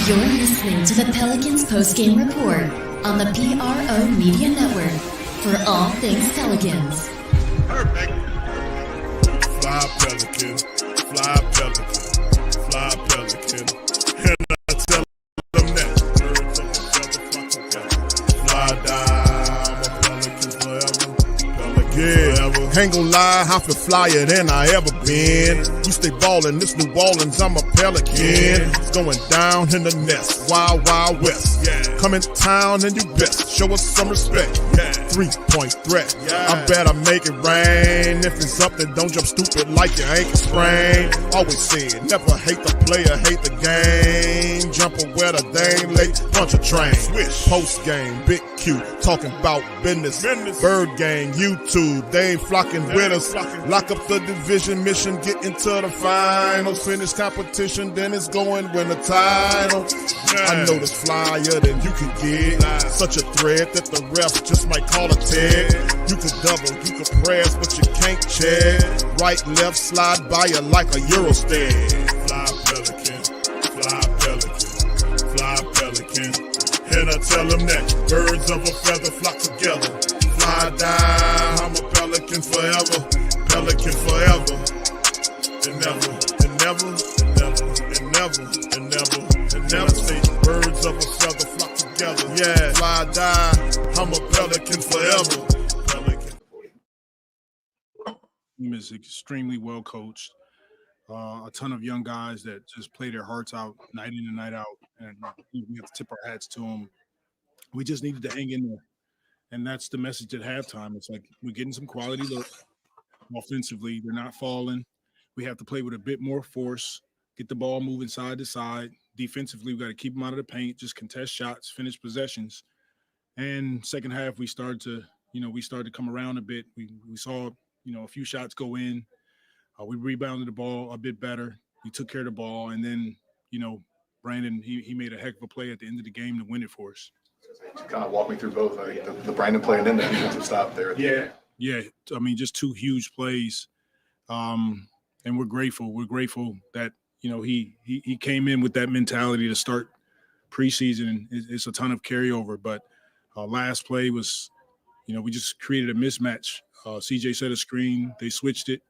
You're listening to the Pelicans Postgame Report on the PRO Media Network for all things Pelicans. Perfect. Fly Pelican, fly Pelican, fly Pelican. And I tell them that. Fly down, I'm a Pelican forever. Pelican forever. Ain't gon' lie, I feel flyer than I ever been. We stay ballin', this New Orleans, I'm a Pelican. It's going down in the nest, wild, wild west. Come in town and you best show us some respect. 3-point threat, I better make it rain. If it's something, don't jump stupid like your ankle sprain. Always said, never hate the player, hate the game. Jumping where the dame late, punch a train. Post game, Big Q, talking about business. Bird gang, YouTube, they ain't flocking with us. Lock up the division mission, get into the finals. Finish competition, then it's going win the title. I know this flyer than you can get. Such a threat that the refs just might call a tag. You could double, you could press, but you can't check. Right, left, slide by you like a Eurostep. Fly Pelican, fly Pelican, fly Pelican. And I tell them that birds of a feather flock together. Fly down, I'm a Pelican forever. Pelican forever. And never, and never, and never, and never, and never, and never say birds of a feather flock together. Yeah, fly down, I'm a Pelican forever. Pelican. Team is extremely well coached. A ton of young guys that just play their hearts out night in and night out, and we have to tip our hats to them. We just needed to hang in there, and that's the message at halftime. It's like we're getting some quality look offensively. They're not falling. We have to play with a bit more force, get the ball moving side to side. Defensively, we got to keep them out of the paint, just contest shots, finish possessions. And second half, we started to come around a bit. We saw, a few shots go in. We rebounded the ball a bit better. We took care of the ball. And then, Brandon, he made a heck of a play at the end of the game to win it for us. Kind of walk me through both. I think the Brandon play and then the defensive stop there. Yeah. I mean, just two huge plays. And we're grateful. We're grateful that, he came in with that mentality to start preseason, and it's a ton of carryover. But last play was, we just created a mismatch. CJ set a screen, they switched it,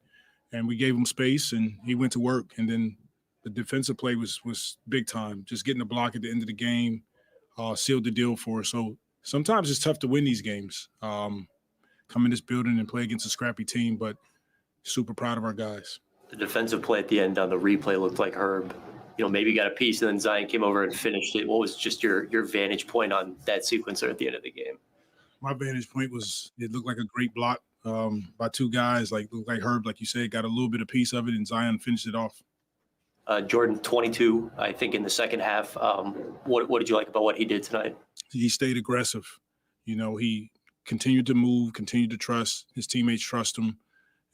and we gave him space, and he went to work. And then the defensive play was big time. Just getting the block at the end of the game sealed the deal for us. So sometimes it's tough to win these games. Come in this building and play against a scrappy team, but super proud of our guys. The defensive play at the end on the replay looked like Herb, maybe got a piece, and then Zion came over and finished it. What was just your vantage point on that sequencer at the end of the game? My vantage point was it looked like a great block by two guys, looked like Herb, like you said, got a little bit of piece of it, and Zion finished it off. Jordan, 22, I think, in the second half. What did you like about what he did tonight? He stayed aggressive. He continued to move, continued to trust. His teammates trust him.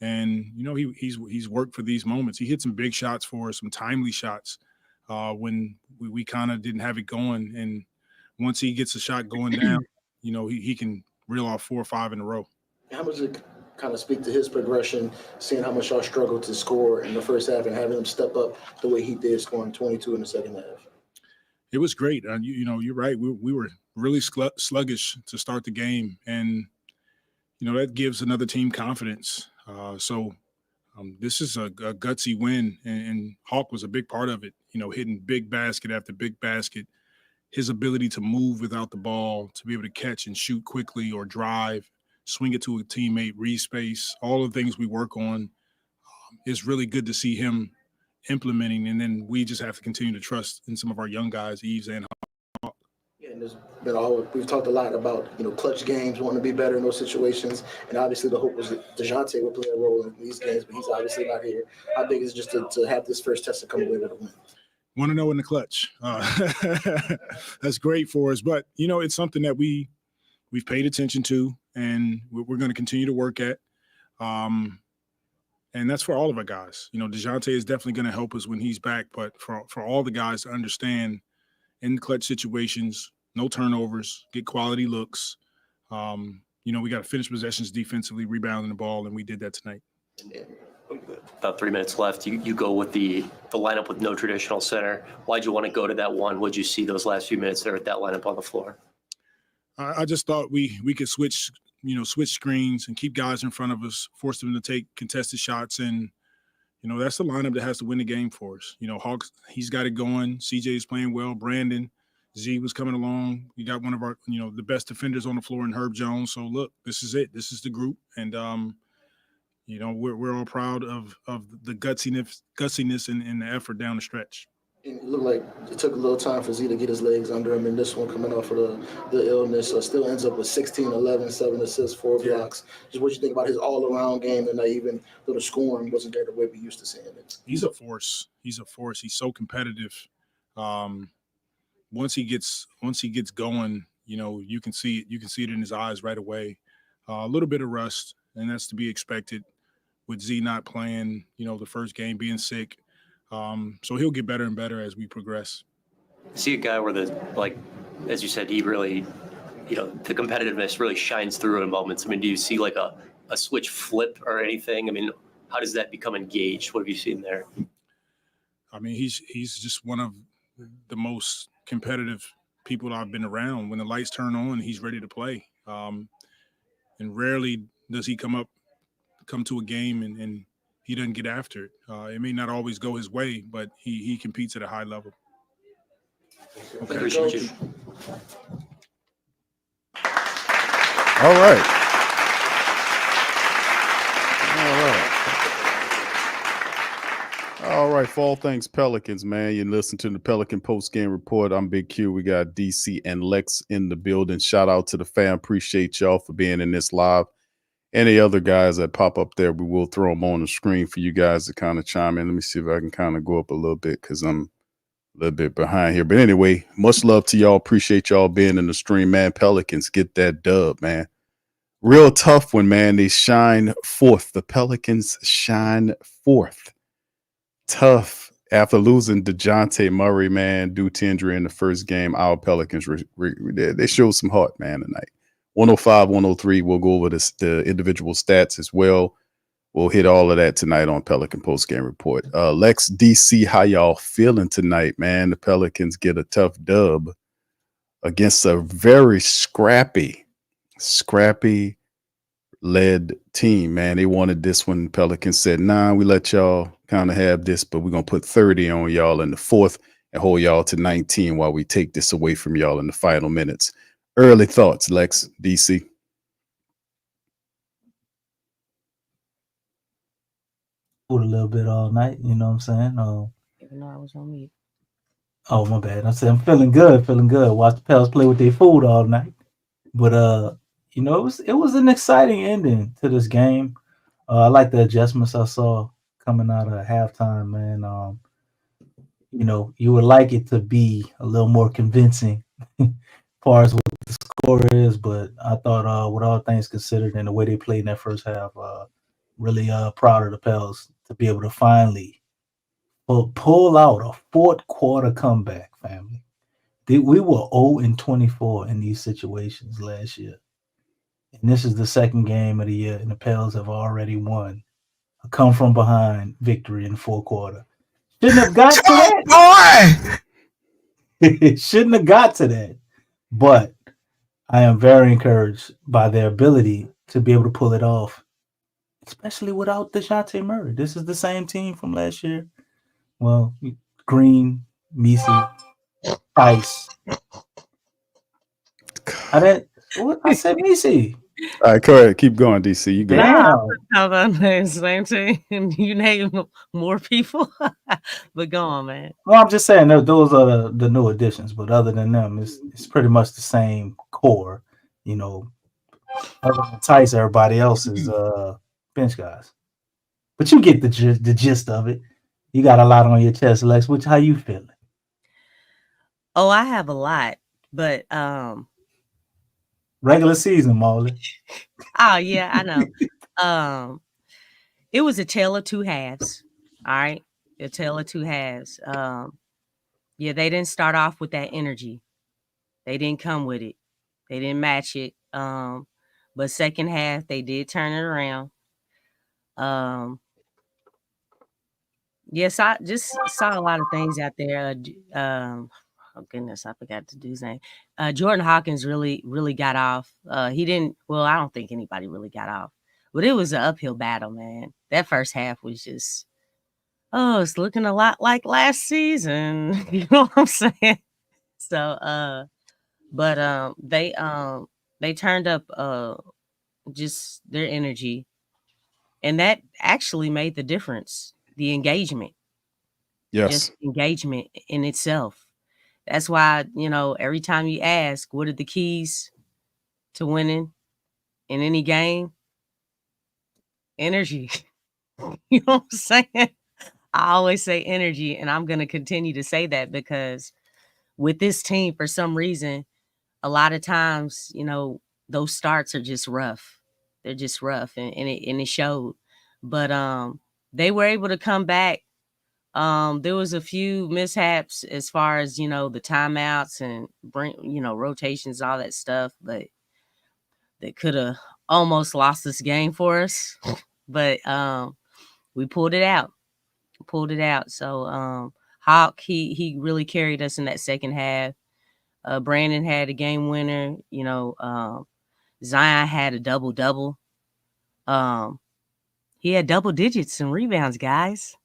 And, he's worked for these moments. He hit some big shots for us, some timely shots when we kind of didn't have it going. And once he gets a shot going down, he can reel off 4 or 5 in a row. How much does it kind of speak to his progression, seeing how much y'all struggled to score in the first half and having him step up the way he did, scoring 22 in the second half? It was great. You're right. We were really sluggish to start the game. And, that gives another team confidence. So this is a gutsy win, and Hawk was a big part of it, hitting big basket after big basket. His ability to move without the ball, to be able to catch and shoot quickly or drive, swing it to a teammate, read space, all the things we work on. It's really good to see him implementing, and then we just have to continue to trust in some of our young guys, Eves and Hawk. Yeah, and we've talked a lot about, clutch games, wanting to be better in those situations. And obviously the hope was that DeJounte would play a role in these games, but he's obviously not here. How big is it just to have this first test to come away with a win? Want to know in the clutch. That's great for us. But, it's something that we've paid attention to, and we're going to continue to work at. And that's for all of our guys. DeJounte is definitely going to help us when he's back. But for all the guys to understand in clutch situations, no turnovers, get quality looks. We got to finish possessions defensively, rebounding the ball, and we did that tonight. And about 3 minutes left. You go with the lineup with no traditional center. Why'd you want to go to that one? What'd you see those last few minutes there at that lineup on the floor? I just thought we could switch screens and keep guys in front of us, force them to take contested shots, and that's the lineup that has to win the game for us. Hawks, he's got it going. CJ is playing well. Brandon, Z was coming along. We got one of our the best defenders on the floor in Herb Jones. So look, this is it. This is the group, and we're all proud of the gutsiness and the effort down the stretch. It looked like it took a little time for Z to get his legs under him, and this one coming off of the illness still ends up with 16, 11, 7 assists, 4 blocks. Just what you think about his all-around game, and even though the scoring wasn't there the way we used to seeing it. He's a force. He's so competitive. Once he gets going, you can see it. You can see it in his eyes right away. A little bit of rust, and that's to be expected with Z not playing. The first game being sick. So he'll get better and better as we progress. See a guy where as you said, he really, the competitiveness really shines through in moments. I mean, do you see like a switch flip or anything? I mean, how does that become engaged? What have you seen there? I mean, he's just one of the most competitive people I've been around. When the lights turn on, he's ready to play. And rarely does he come to a game and he doesn't get after it. It may not always go his way, but he competes at a high level. Okay. Appreciate you. All right. All right, for all things Pelicans, man. You listen to the Pelican Postgame Report. I'm Big Q. We got DC and Lex in the building. Shout out to the fam. Appreciate y'all for being in this live. Any other guys that pop up there, we will throw them on the screen for you guys to kind of chime in. Let me see if I can kind of go up a little bit because I'm a little bit behind here. But anyway, much love to y'all. Appreciate y'all being in the stream, man. Pelicans, get that dub, man. Real tough one, man. They shine forth. The Pelicans shine forth. Tough. After losing DeJounte Murray, man, due to injury in the first game, our Pelicans, they showed some heart, man, tonight. 105, 103. We'll go over the individual stats as well. We'll hit all of that tonight on Pelican Postgame Report. Lex, DC, how y'all feeling tonight, man? The Pelicans get a tough dub against a very scrappy led team, man. They wanted this one. Pelicans said, nah, we let y'all kind of have this, but we're going to put 30 on y'all in the fourth and hold y'all to 19 while we take this away from y'all in the final minutes. Early thoughts, Lex, DC. A little bit all night, you know what I'm saying? Even though I was on mute. Oh, my bad. I said I'm feeling good. Watch the Pels play with their food all night. But it was an exciting ending to this game. I like the adjustments I saw coming out of halftime, man. You would like it to be a little more convincing as far as what the score is, but I thought with all things considered and the way they played in that first half, really proud of the Pels to be able to finally pull out a fourth quarter comeback, family. We were 0-24 in these situations last year. And this is the second game of the year, and the Pels have already won a come-from-behind victory in the fourth quarter. Shouldn't have got to that. Boy! Shouldn't have got to that. But I am very encouraged by their ability to be able to pull it off, especially without DeJounte Murray. This is the same team from last year. Well, Green, Misi, Tice. I said Misi. All right, go ahead. Keep going, DC. You good? How about the same team? You name more people, but go on, man. Well, I'm just saying that those are the new additions, but other than them, it's pretty much the same core. Other than Tice, everybody else is bench guys. But you get the gist of it. You got a lot on your chest, Lex. How you feeling? Oh, I have a lot, but regular season, Molly. Oh yeah, I know. It was a tale of two halves. All right, a tale of two halves. Yeah, they didn't start off with that energy. They didn't come with it. They didn't match it. But second half, they did turn it around. Yes, I just saw a lot of things out there. Oh goodness, I forgot to do his name. Jordan Hawkins really got off. He didn't. Well, I don't think anybody really got off, but it was an uphill battle, man. That first half was just, oh, it's looking a lot like last season. You know what I'm saying? So, but they turned up just their energy, and that actually made the difference. The engagement. Yes. Just engagement in itself. That's why, every time you ask, what are the keys to winning in any game? Energy. You know what I'm saying? I always say energy, and I'm going to continue to say that because with this team, for some reason, a lot of times, those starts are just rough. They're just rough, and it showed. But they were able to come back. There was a few mishaps as far as, the timeouts and rotations, all that stuff, but they could have almost lost this game for us. But we pulled it out. So Hawk, he really carried us in that second half. Brandon had a game winner, Zion had a double. He had double digits in rebounds, guys.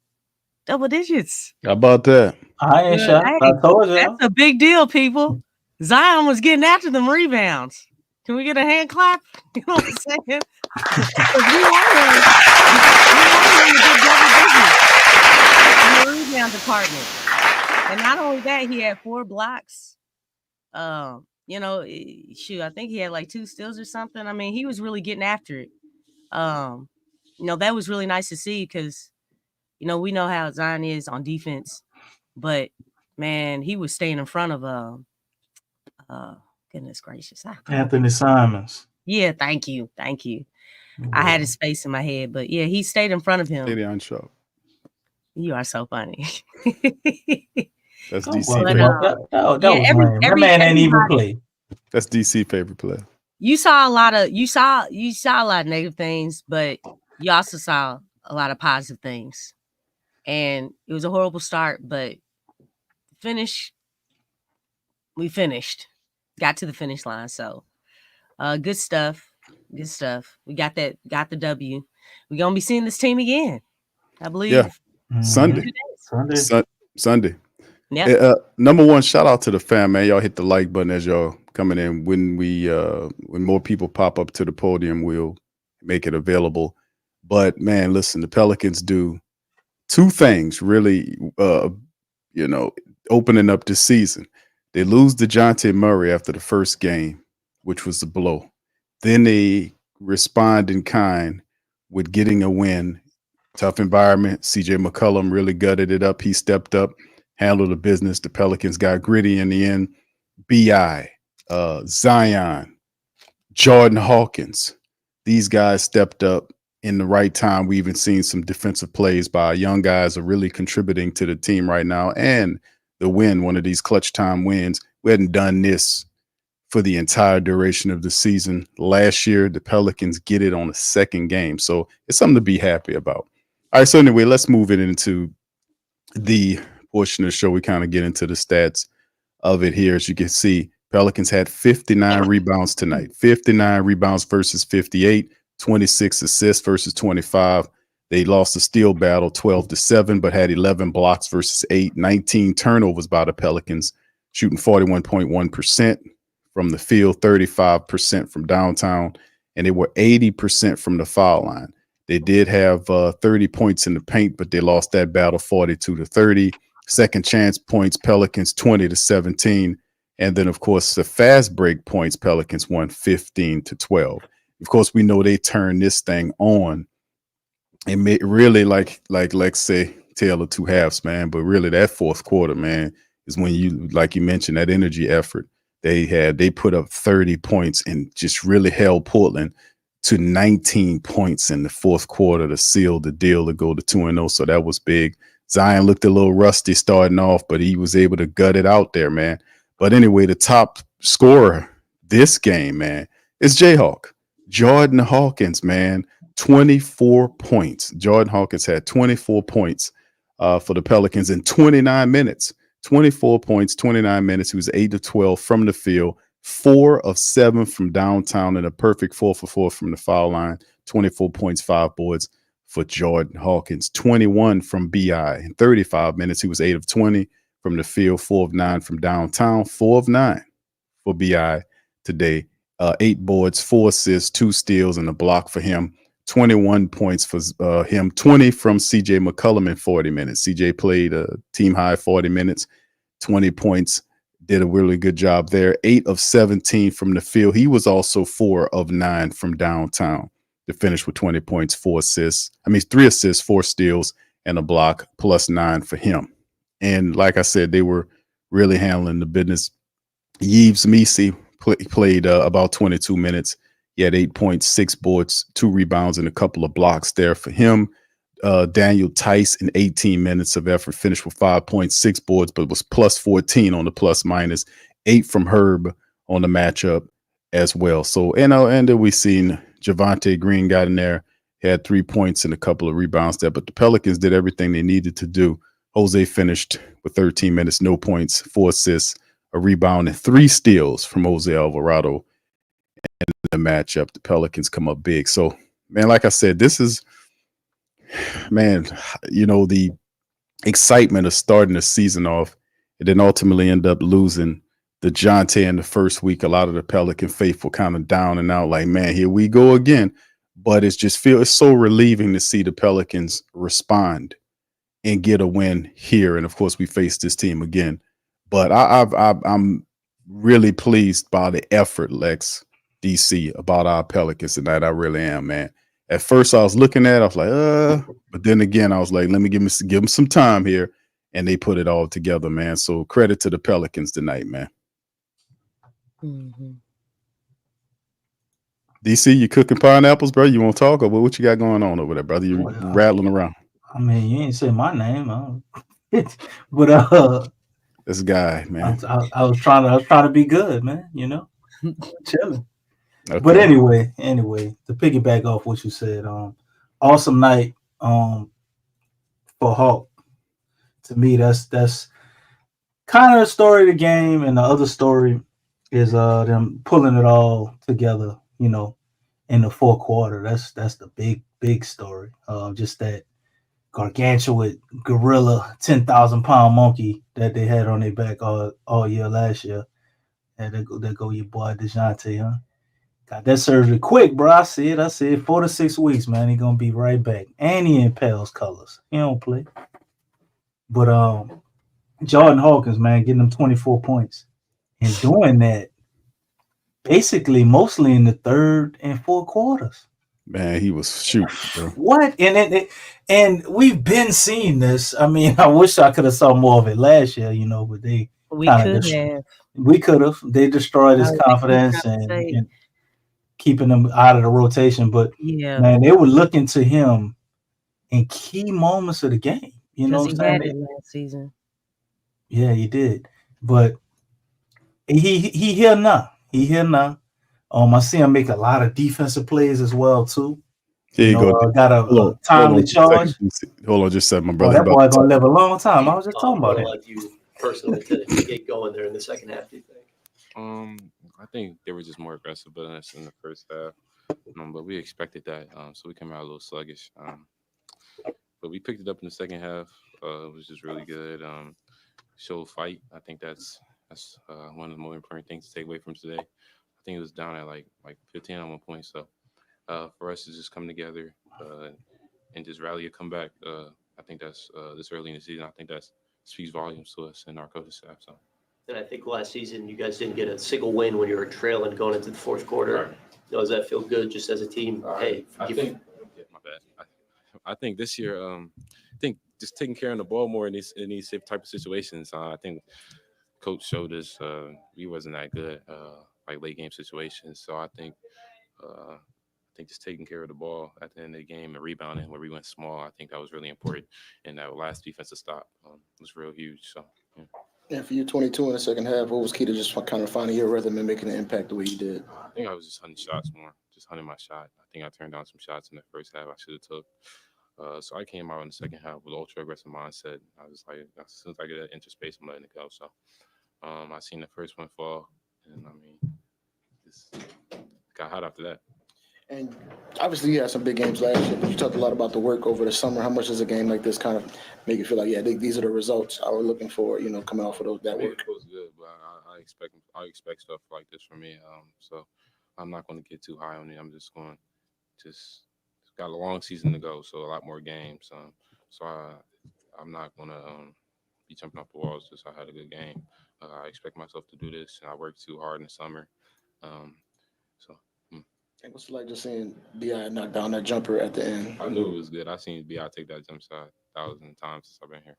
Double digits. How about that? I ain't Good. shocked. I told you. That's a big deal, people. Zion was getting after them rebounds. Can we get a hand clap? You know what I'm saying? 'Cause we wanted him to get double digits in the rebound department. And not only that, he had 4 blocks. I think he had like 2 steals or something. I mean, he was really getting after it. That was really nice to see because, we know how Zion is on defense, but man, he was staying in front of goodness gracious, Anthony Simons. Yeah, thank you. I had his face in my head, but yeah, he stayed in front of him. Stadion show. You are so funny. That's Come DC. on, But, man. That was lame. That man ain't even play. That's DC favorite player. You saw a lot of negative things, but you also saw a lot of positive things. And it was a horrible start, but we finished. Got to the finish line. So good stuff. We got the W. We're gonna be seeing this team again, I believe. Yeah. Sunday. Sunday. Yeah. Number one, shout out to the fam, man. Y'all hit the like button as y'all coming in. When more people pop up to the podium, we'll make it available. But man, listen, the Pelicans do 2 things really, opening up this season. They lose DeJounte Murray after the first game, which was a blow. Then they respond in kind with getting a win. Tough environment. CJ McCollum really gutted it up. He stepped up, handled the business. The Pelicans got gritty in the end. B.I., Zion, Jordan Hawkins. These guys stepped up in the right time. We even seen some defensive plays by young guys are really contributing to the team right now. And the win, one of these clutch time wins. We hadn't done this for the entire duration of the season. Last year, the Pelicans get it on the second game. So it's something to be happy about. All right, so anyway, let's move it into the portion of the show. We kind of get into the stats of it here. As you can see, Pelicans had 59 rebounds tonight. 59 rebounds versus 58, 26 assists versus 25. They lost the steal battle 12-7, but had 11 blocks versus 8, 19 turnovers by the Pelicans, shooting 41.1% from the field, 35% from downtown, and they were 80% from the foul line. They did have 30 points in the paint, but they lost that battle 42-30. Second chance points, Pelicans 20-17. And then, of course, the fast break points, Pelicans won 15-12. Of course, we know they turned this thing on and made really like let's say tale of 2 halves, man. But really that fourth quarter, man, is when you, like you mentioned, that energy effort they put up 30 points and just really held Portland to 19 points in the fourth quarter to seal the deal to go to 2-0. So that was big. Zion looked a little rusty starting off, but he was able to gut it out there, man. But anyway, the top scorer this game, man, is Jayhawk. Jordan Hawkins, man, 24 points. Jordan Hawkins had 24 points. for the Pelicans in 29 minutes. 24 points, 29 minutes. He was 8 of 12 from the field, 4 of 7 from downtown, and a perfect 4 for 4 from the foul line. 24 points, 5 boards for Jordan Hawkins. 21 from BI. In 35 minutes, he was 8 of 20 from the field, 4 of 9 from downtown, 4 of 9 for BI today. 8 boards, 4 assists, 2 steals, and a block for him. 21 points for him, 20 from CJ McCollum in 40 minutes. CJ played a team high 40 minutes, 20 points, did a really good job there. 8 of 17 from the field. He was also 4 of 9 from downtown to finish with 20 points, 3 assists, 4 steals, and a block, plus 9 for him. And like I said, they were really handling the business. Yves Missi played about 22 minutes. He had 8 points, 6 boards, 2 rebounds, and a couple of blocks there for him. Daniel Tice in 18 minutes of effort finished with 5 points, 6 boards, but was plus 14 on the plus minus. 8 from Herb on the matchup as well. So, and then we seen Javonte Green got in there, had 3 points and a couple of rebounds there. But the Pelicans did everything they needed to do. Jose finished with 13 minutes, no points, 4 assists, a rebound, and 3 steals from Jose Alvarado. And the matchup, the Pelicans come up big. So, man, like I said, this is, man, the excitement of starting the season off and then ultimately end up losing DeJounte in the first week. A lot of the Pelican faithful kind of down and out, like, man, here we go again. But it's so relieving to see the Pelicans respond and get a win here. And of course, we face this team again. But I'm really pleased by the effort, Lex, DC, about our Pelicans tonight. I really am, man. At first, I was looking at it, I was like, but then again, I was like, let me give them some time here. And they put it all together, man. So credit to the Pelicans tonight, man. Mm-hmm. DC, you cooking pineapples, bro? You want to talk, or what you got going on over there, brother? You rattling around. I mean, you ain't say my name, but this guy, man. I was trying to be good, man. Chilling. Okay. But anyway, to piggyback off what you said, awesome night for Hawk. To me, that's kind of the story of the game, and the other story is them pulling it all together, in the fourth quarter. That's the big story. Just that gargantuan gorilla 10,000-pound monkey that they had on their back all year last year. And there go your boy DeJounte, huh? Got that surgery quick, bro. I see it. 4 to 6 weeks, man. He gonna be right back. And he in Pels colors. He don't play. But Jordan Hawkins, man, getting them 24 points and doing that basically mostly in the third and fourth quarters. Man, he was shooting, bro. What? And we've been seeing this. I mean, I wish I could have saw more of it last year, but we could have. They destroyed his confidence and keeping him out of the rotation. But man, they were looking to him in key moments of the game. You know what I'm saying? He had it last season. Yeah, he did. But he here now. I see him make a lot of defensive plays as well too. Here you go. Got a timely charge. Hold on, just a second, my brother. That boy gonna live a long time. I was just talking about it. Like you personally to get going there in the second half, do you think? I think they were just more aggressive than us in the first half, but we expected that. So we came out a little sluggish. But we picked it up in the second half. It was just really good. Showed fight. I think that's one of the more important things to take away from today. I think it was down at like 15 at one point. So for us to just come together and just rally a comeback, I think that's this early in the season. I think that speaks volumes to us and our coaching staff. So. And I think last season you guys didn't get a single win when you were trailing going into the fourth quarter. Right. Does that feel good just as a team? Hey, my bad. I think this year, I think just taking care of the ball more in these type of situations. I think coach showed us we wasn't that good like late game situations. So I think just taking care of the ball at the end of the game and rebounding where we went small, I think that was really important. And that last defensive stop was real huge. So yeah. And for you, 22 in the second half, what was key to just kind of finding your rhythm and making an impact the way you did? I think I was just hunting shots more, just hunting my shot. I think I turned down some shots in the first half I should have took. So I came out in the second half with ultra aggressive mindset. I was like, as soon as I get that inch of space, I'm letting it go. So I seen the first one fall, and I mean, just got hot after that. And obviously, you had some big games last year, but you talked a lot about the work over the summer. How much does a game like this kind of make you feel like, yeah, these are the results I was looking for, coming off of that work? It was good, but I expect stuff like this from me. So I'm not going to get too high on it. I'm just going got a long season to go, so a lot more games. So I'm not going to be jumping off the walls just so I had a good game. I expect myself to do this, and I worked too hard in the summer. And what's it like just seeing B.I. knock down that jumper at the end? I knew it was good. I seen B.I. take that jump shot 1,000 times since I've been here.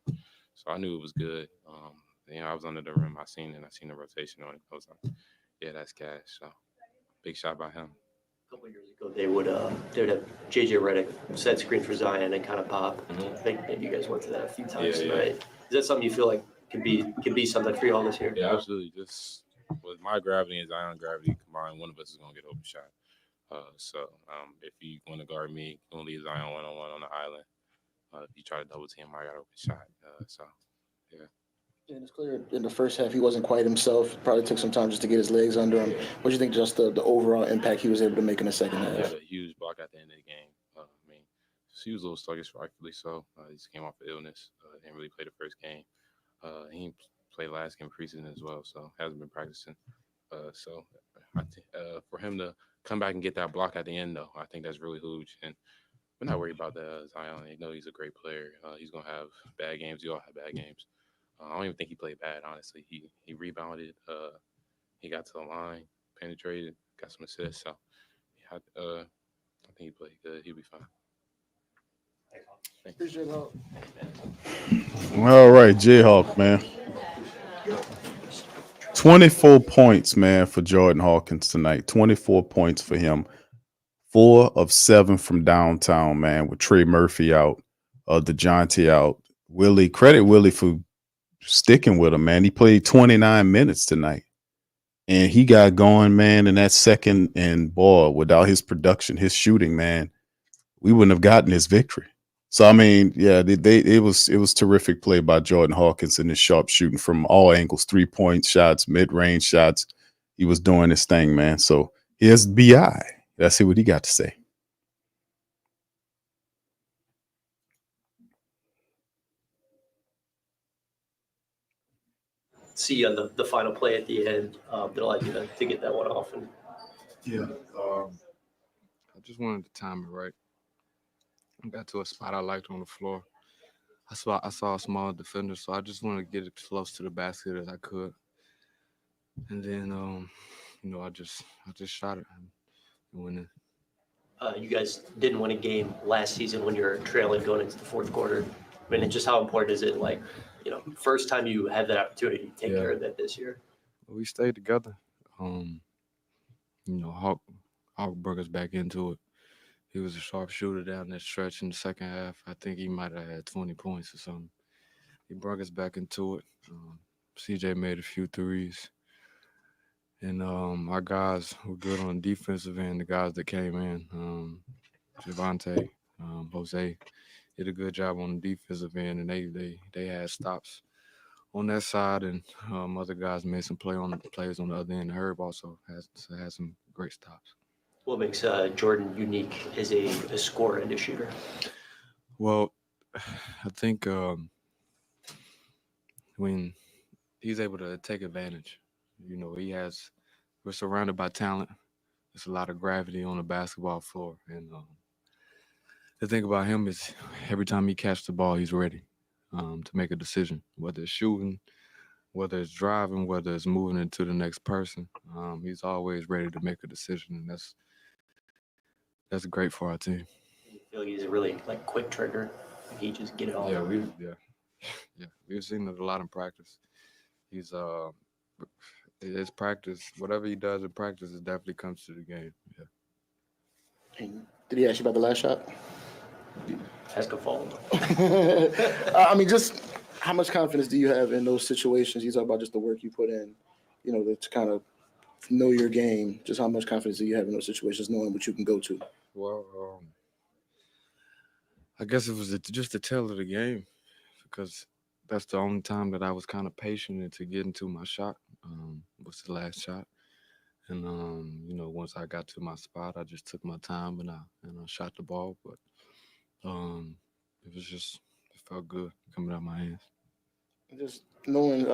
So I knew it was good. I was under the rim. I seen the rotation on it. I was like, yeah, that's cash. So big shot by him. A couple of years ago, they would have JJ Redick set screen for Zion and kind of pop. Mm-hmm. I think maybe you guys went through that a few times Yeah. tonight. Is that something you feel like could be something for y'all this year? Yeah, absolutely. Just with my gravity and Zion gravity combined, one of us is gonna get open shot. If you want to guard me, you're gonna leave Zion one-on-one on the island. If you try to double team, I got open shot. Yeah. And it's clear in the first half he wasn't quite himself. Probably took some time just to get his legs under him. What do you think just the overall impact he was able to make in the second half? He had a huge block at the end of the game. He was a little sluggish, rightfully so. He just came off of illness. Didn't really play the first game. He played last game preseason as well, so hasn't been practicing. I think for him to come back and get that block at the end, though, I think that's really huge. And we're not worried about that. Zion, he's a great player. He's gonna have bad games. We all have bad games. I don't even think he played bad, honestly. He rebounded. He got to the line, penetrated, got some assists. So I think he played good. He'll be fine. Appreciate it. All right, Jayhawk, man. 24 points, man, for Jordan Hawkins tonight. 24 points for him. 4 of 7 from downtown, man, with Trey Murphy out, DeJounte out. Credit Willie for sticking with him, man. He played 29 minutes tonight. And he got going, man, in that second and ball. Without his production, his shooting, man, we wouldn't have gotten this victory. So, I mean, yeah, it was terrific play by Jordan Hawkins and his sharp shooting from all angles, 3-point shots, mid-range shots. He was doing his thing, man. So here's B.I. Let's see what he got to say. See on the final play at the end that allowed you to get that one off. And yeah, I just wanted to time it right. I got to a spot I liked on the floor. I saw a small defender, so I just wanted to get as close to the basket as I could. And then, I just shot it and went in. You guys didn't win a game last season when you were trailing going into the fourth quarter. I mean, just how important is it, first time you had that opportunity to take care of that this year? We stayed together. Hawk brought us back into it. He was a sharp shooter down that stretch in the second half. I think he might have had 20 points or something. He brought us back into it. CJ made a few threes. And our guys were good on the defensive end, the guys that came in. Javante, Jose did a good job on the defensive end, and they had stops on that side, and other guys made some plays on the other end. Herb also had some great stops. What makes Jordan unique as a scorer and a shooter? Well, I think when he's able to take advantage, we're surrounded by talent. There's a lot of gravity on the basketball floor. And the thing about him is every time he catches the ball, he's ready to make a decision, whether it's shooting, whether it's driving, whether it's moving into the next person. He's always ready to make a decision, and that's great for our team. You feel like he's a really quick trigger. He just get it all. We've seen it a lot in practice. He's his practice, whatever he does in practice, it definitely comes to the game. Yeah. And did he ask you about the last shot? Ask a follow-up. I mean, just how much confidence do you have in those situations? You talk about just the work you put in, to kind of know your game. Just how much confidence do you have in those situations, knowing what you can go to? Well, I guess it was just the tell of the game because that's the only time that I was kind of patient into getting to my shot. Was the last shot, and once I got to my spot, I just took my time and I shot the ball. But it felt good coming out my hands. Just knowing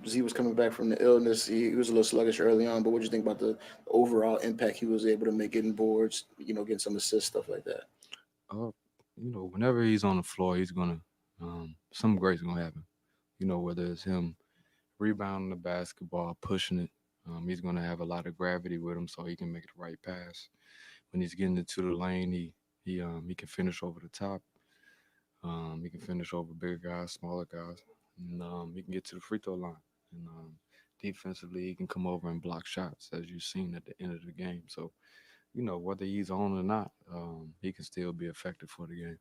Z was coming back from the illness, he was a little sluggish early on. But what do you think about the overall impact he was able to make, getting boards, getting some assists, stuff like that? Whenever he's on the floor, he's gonna something great's gonna happen. Whether it's him rebounding the basketball, pushing it, he's gonna have a lot of gravity with him, so he can make the right pass. When he's getting into the lane, he can finish over the top. He can finish over bigger guys, smaller guys, and he can get to the free throw line. And defensively, he can come over and block shots, as you've seen at the end of the game. So, whether he's on or not, he can still be effective for the game.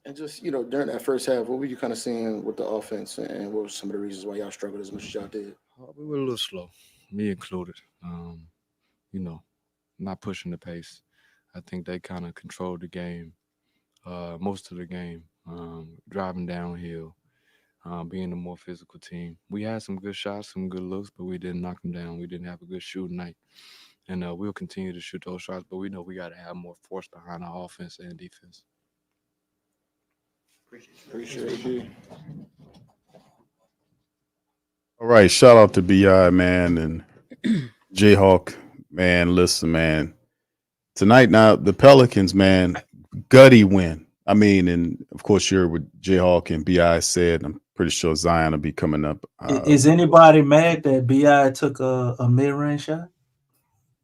And just, during that first half, what were you kind of seeing with the offense, and what were some of the reasons why y'all struggled as much as y'all did? We were a little slow, me included. Not pushing the pace. I think they kind of controlled the game, most of the game, driving downhill, being a more physical team. We had some good shots, some good looks, but we didn't knock them down. We didn't have a good shooting night. And we'll continue to shoot those shots, but we know we got to have more force behind our offense and defense. Appreciate you. All right, shout out to BI, man, and Jayhawk, man. Listen, man, tonight now the Pelicans, man, gutty win. I mean, and of course you're with Jayhawk and BI said. I'm pretty sure Zion will be coming up. Is anybody mad that BI took a mid-range shot?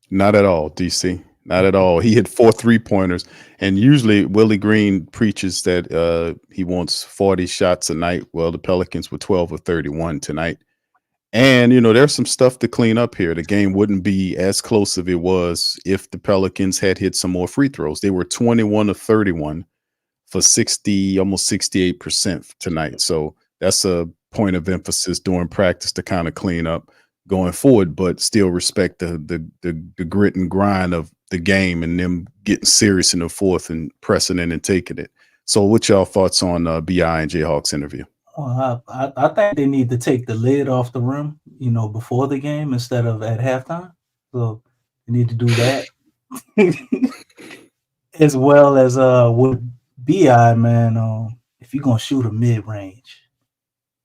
Not at all, DC. Not at all. He hit 4 3-pointers, and usually Willie Green preaches that he wants 40 shots a night. Well, the Pelicans were 12 of 31 tonight. And, there's some stuff to clean up here. The game wouldn't be as close as it was if the Pelicans had hit some more free throws. They were 21 of 31 for 60, almost 68% tonight. So that's a point of emphasis during practice to kind of clean up going forward, but still respect the grit and grind of the game and them getting serious in the fourth and pressing in and taking it. So what's y'all thoughts on BI and Jayhawk's interview? I think they need to take the lid off the rim, before the game instead of at halftime. So they need to do that. As well as with BI, man, if you're gonna shoot a mid-range,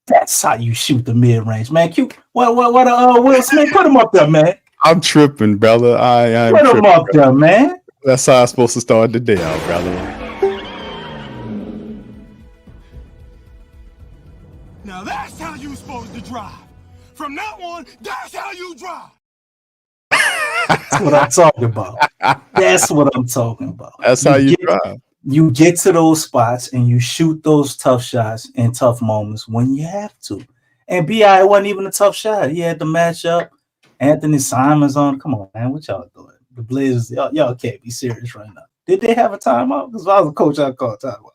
that's how you shoot the mid-range, man. What Will Smith, put him up there, man. I'm tripping, brother. I'm put him up there, man. That's how I'm supposed to start the day out, brother. Now that's how you supposed to drive. From now on, that's how you drive. That's what I'm talking about. That's what I'm talking about. That's how you drive. You get to those spots and you shoot those tough shots in tough moments when you have to. And BI wasn't even a tough shot. He had the matchup. Anthony Simons on. Come on, man. What y'all doing? The Blazers, y'all can't be serious right now. Did they have a timeout? Because if I was a coach, I'd call a timeout.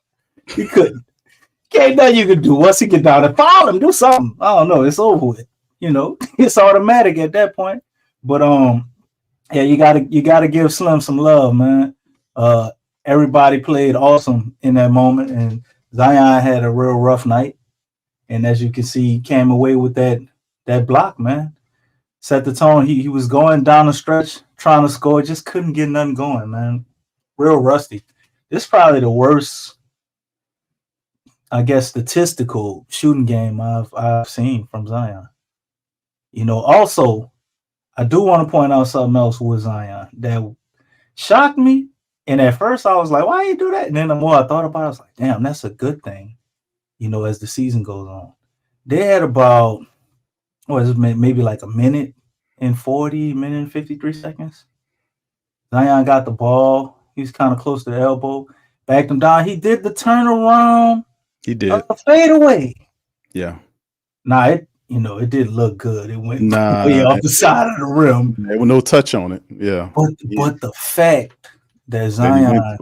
He couldn't. Can't nothing you can do. Once he get down and foul him, do something. I don't know. It's over with. It's automatic at that point. But yeah, you gotta give Slim some love, man. Everybody played awesome in that moment, and Zion had a real rough night. And as you can see, he came away with that block, man. Set the tone. He was going down the stretch, trying to score, just couldn't get nothing going, man. Real rusty. This is probably the worst, I guess, statistical shooting game I've seen from Zion. Also, I do want to point out something else with Zion that shocked me. And at first I was like, why you do that? And then the more I thought about it, I was like, damn, that's a good thing, as the season goes on. They had about, maybe like a minute and 53 seconds. Zion got the ball. He was kind of close to the elbow. Backed him down. He did the turnaround. He did. Fade away. Yeah. It didn't look good. It went way off the side of the rim. There was no touch on it. Yeah. But the fact that Zion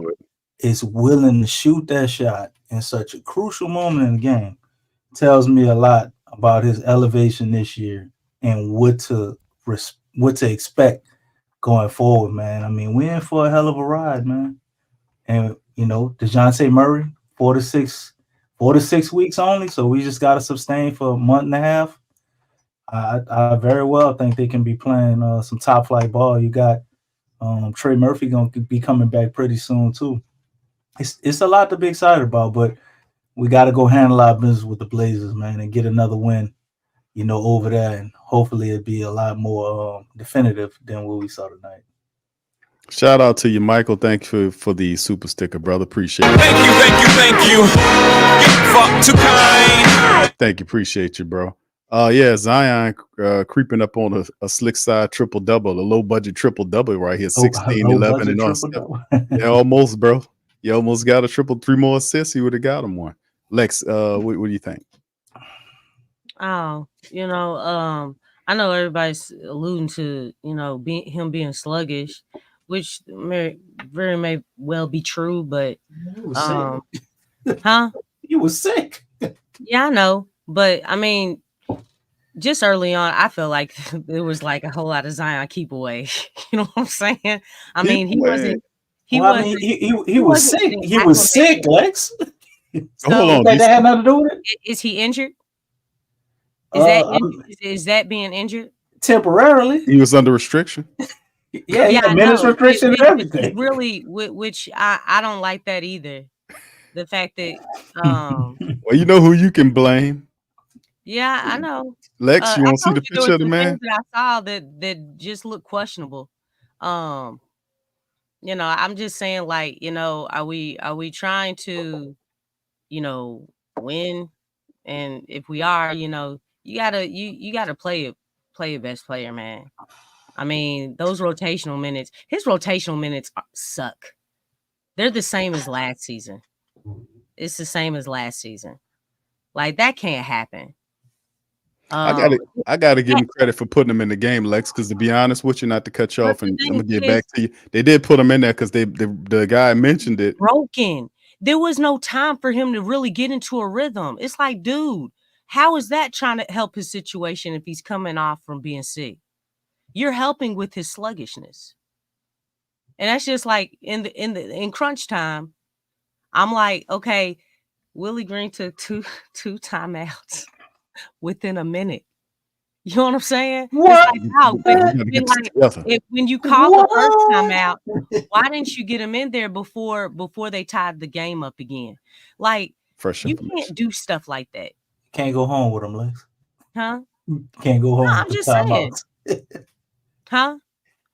is willing to shoot that shot in such a crucial moment in the game tells me a lot about his elevation this year and what to expect going forward, man. I mean, we're in for a hell of a ride, man. And DeJounte Murray, 4 to 6 weeks only. So we just got to sustain for a month and a half. I very well think they can be playing some top flight ball. You got Trey Murphy going to be coming back pretty soon too. It's a lot to be excited about, but we got to go handle our business with the Blazers, man, and get another win, over there, and hopefully it'll be a lot more definitive than what we saw tonight. Shout out to you, Michael. Thank you for the super sticker, brother. Appreciate it. Thank you. Get fucked too kind. Thank you. Appreciate you, bro. Zion creeping up on a slick side triple-double, a low-budget triple-double right here, 16, 11, and on. Yeah, almost, bro. You almost got a triple, 3 more assists. He would have got him one. Lex, what do you think? Oh, I know everybody's alluding to, him being sluggish, which very may well be true, but You was sick. Yeah, I know. But I mean, just early on, I feel like it was like a whole lot of Zion keep away. You know what I'm saying? I mean, he wasn't. He was sick. He was sick, Lex. So, hold on. That had nothing to do with it. Is he injured? Is that being injured? Temporarily. He was under restriction. Yeah, minutes restriction and everything. Really, which I don't like that either. The fact that well, you know who you can blame. Yeah, I know. Lex, you want to see the picture of the man? That I saw that just looked questionable. I'm just saying, like, are we trying to, win? And if we are, you gotta play your best player, man. I mean, those rotational minutes, his rotational minutes suck. They're the same as last season. It's the same as last season. Like, that can't happen. I gotta give him credit for putting him in the game, Lex, because to be honest with you, not to cut you off, and I'm gonna get back to you. They did put him in there because the guy mentioned it. Broken. There was no time for him to really get into a rhythm. It's like, dude, how is that trying to help his situation if he's coming off from being sick? You're helping with his sluggishness. And that's just like in crunch time. I'm like, okay, Willie Green took two timeouts within a minute. You know what I'm saying? What? When you call the first timeout, why didn't you get him in there before they tied the game up again? Like, you can't do stuff like that. Can't go home with him, Lex. Huh? Can't go home. No, I'm just saying. Huh?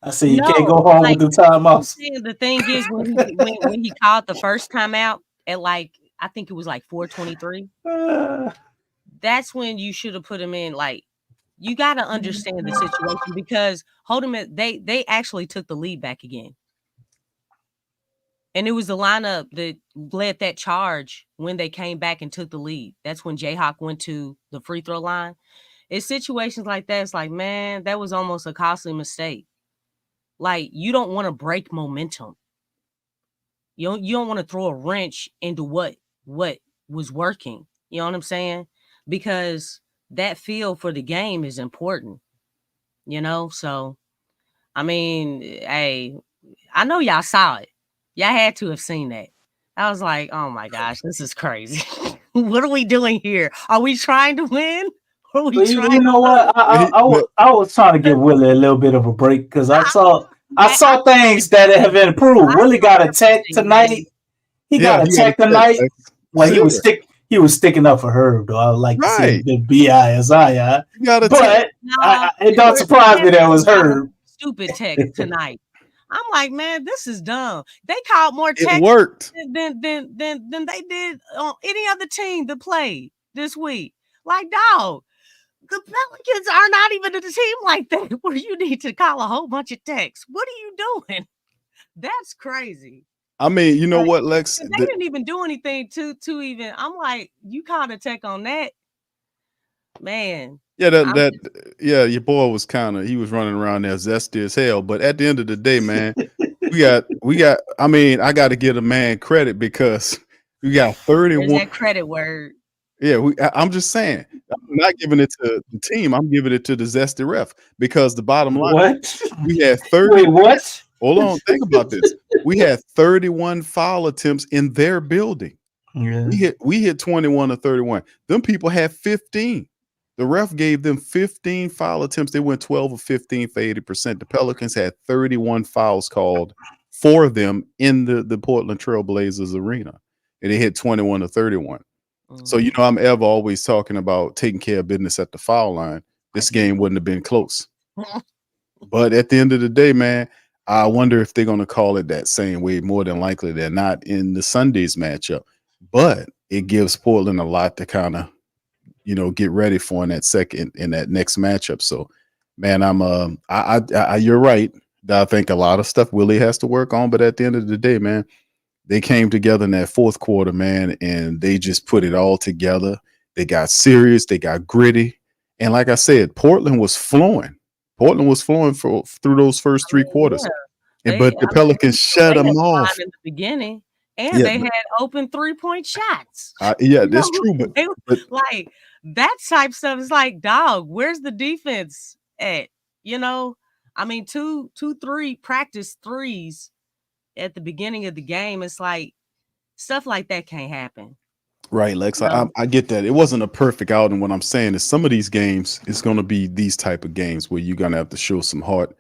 I said you can't go home with the timeouts. The thing is, when he called the first timeout at I think it was 4:23. That's when you should have put him in. Like, you got to understand the situation, because they actually took the lead back again. And it was the lineup that led that charge when they came back and took the lead. That's when Jayhawk went to the free throw line. It's situations like that. It's like, man, that was almost a costly mistake. Like, you don't want to break momentum. You don't want to throw a wrench into what was working. You know what I'm saying? Because that feel for the game is important. So, I mean, hey, I know y'all saw it. Y'all had to have seen that. I was like, oh my gosh, this is crazy. What are we doing here? Are we trying to win? You know what? I was trying to give Willie a little bit of a break because I saw things that have improved. Willie got a tech tonight. He got a tech tonight. Well, he was sticking up for Herb, though. I would like to see the B.I.S.I. But it don't surprise me that it was Herb. Stupid tech tonight. I'm like, man, this is dumb. They called more tech It worked than they did on any other team to play this week. Like, dog, the Pelicans are not even a team like that where you need to call a whole bunch of techs. What are you doing? That's crazy. I mean, you know what, Lex? They didn't even do anything to even. I'm like, you called a tech on that, man. Yeah, your boy was he was running around there zesty as hell. But at the end of the day, man, we got. I mean, I got to give a man credit because we got 31. There's that credit word. Yeah, I'm just saying. I'm not giving it to the team. I'm giving it to the zesty ref because the bottom line, we had 30. Wait, what? Hold on, think about this. We had 31 foul attempts in their building. Yeah. We hit 21 or 31. Them people had 15. The ref gave them 15 foul attempts. They went 12 or 15 for 80%. The Pelicans had 31 fouls called for them in the Portland Trail Blazers arena. And they hit 21 or 31. So, you know, I'm ever always talking about taking care of business at the foul line. This game wouldn't have been close. But at the end of the day, man, I wonder if they're going to call it that same way. More than likely, they're not in the Sunday's matchup. But it gives Portland a lot to kind of, you know, get ready for in that next matchup. So, man, you're right. I think a lot of stuff Willie has to work on. But at the end of the day, man, they came together in that fourth quarter, man, and they just put it all together. They got serious. They got gritty. And like I said, Portland was flowing. Portland was flowing through those first three quarters. Yeah. But the Pelicans shut them off in the beginning, and they had open 3-point shots. That's true. But like that type stuff is like, dog, where's the defense at? You know, I mean, two, three practice threes at the beginning of the game. It's like stuff like that can't happen. Right, Lex. No. I get that. It wasn't a perfect outing. What I'm saying is some of these games, it's going to be these type of games where you're going to have to show some heart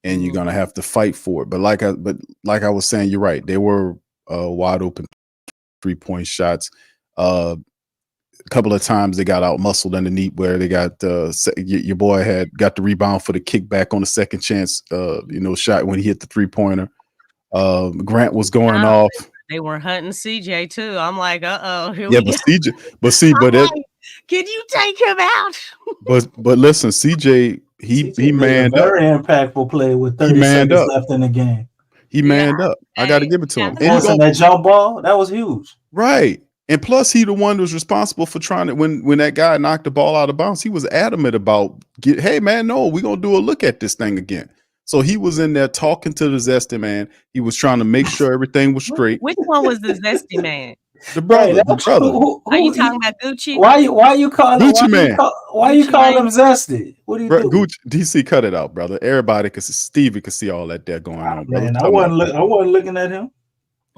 and you're going to have to fight for it. But like I was saying, you're right. They were wide open 3-point shots. A couple of times they got out muscled underneath where they got your boy had got the rebound for the kickback on the second chance, shot when he hit the 3-pointer. Grant was going off. They were hunting CJ too. I'm like, here yeah, we go. Can you take him out? but listen, CJ, he manned up. Very impactful play with 30 seconds left in the game. He manned up. I got to give it to him. And that jump ball, that was huge. Right. And plus, he the one who was responsible for trying to when that guy knocked the ball out of bounds. He was adamant about hey man, no, we're gonna do a look at this thing again. So he was in there talking to the zesty man. He was trying to make sure everything was straight. Which one was the zesty man? The brother. Are you talking about Gucci? Why you call him Gucci man? Why you call him zesty? What do you do? Gucci, DC, cut it out, brother. Everybody Stevie could see all that there going on, brother. Man, I wasn't looking at him.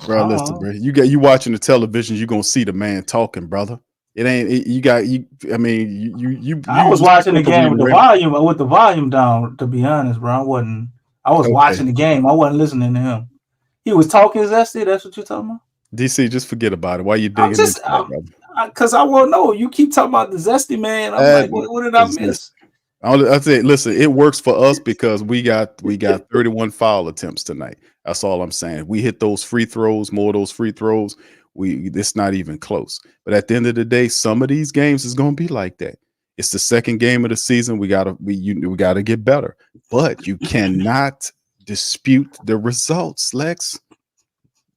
Bro, listen, bro. You watching the television, you gonna see the man talking, brother. It ain't I was watching the game with the volume down, to be honest, bro. I was watching the game. I wasn't listening to him. He was talking zesty. That's what you're talking about? DC, just forget about it. Why you digging into that, brother? Because I won't know. You keep talking about the zesty man. I'm like, what did I miss? I say, listen, it works for us because we got 31 foul attempts tonight. That's all I'm saying. We hit those free throws, more of those free throws. It's not even close. But at the end of the day, some of these games is going to be like that. It's the second game of the season. We gotta get better. But you cannot dispute the results, Lex.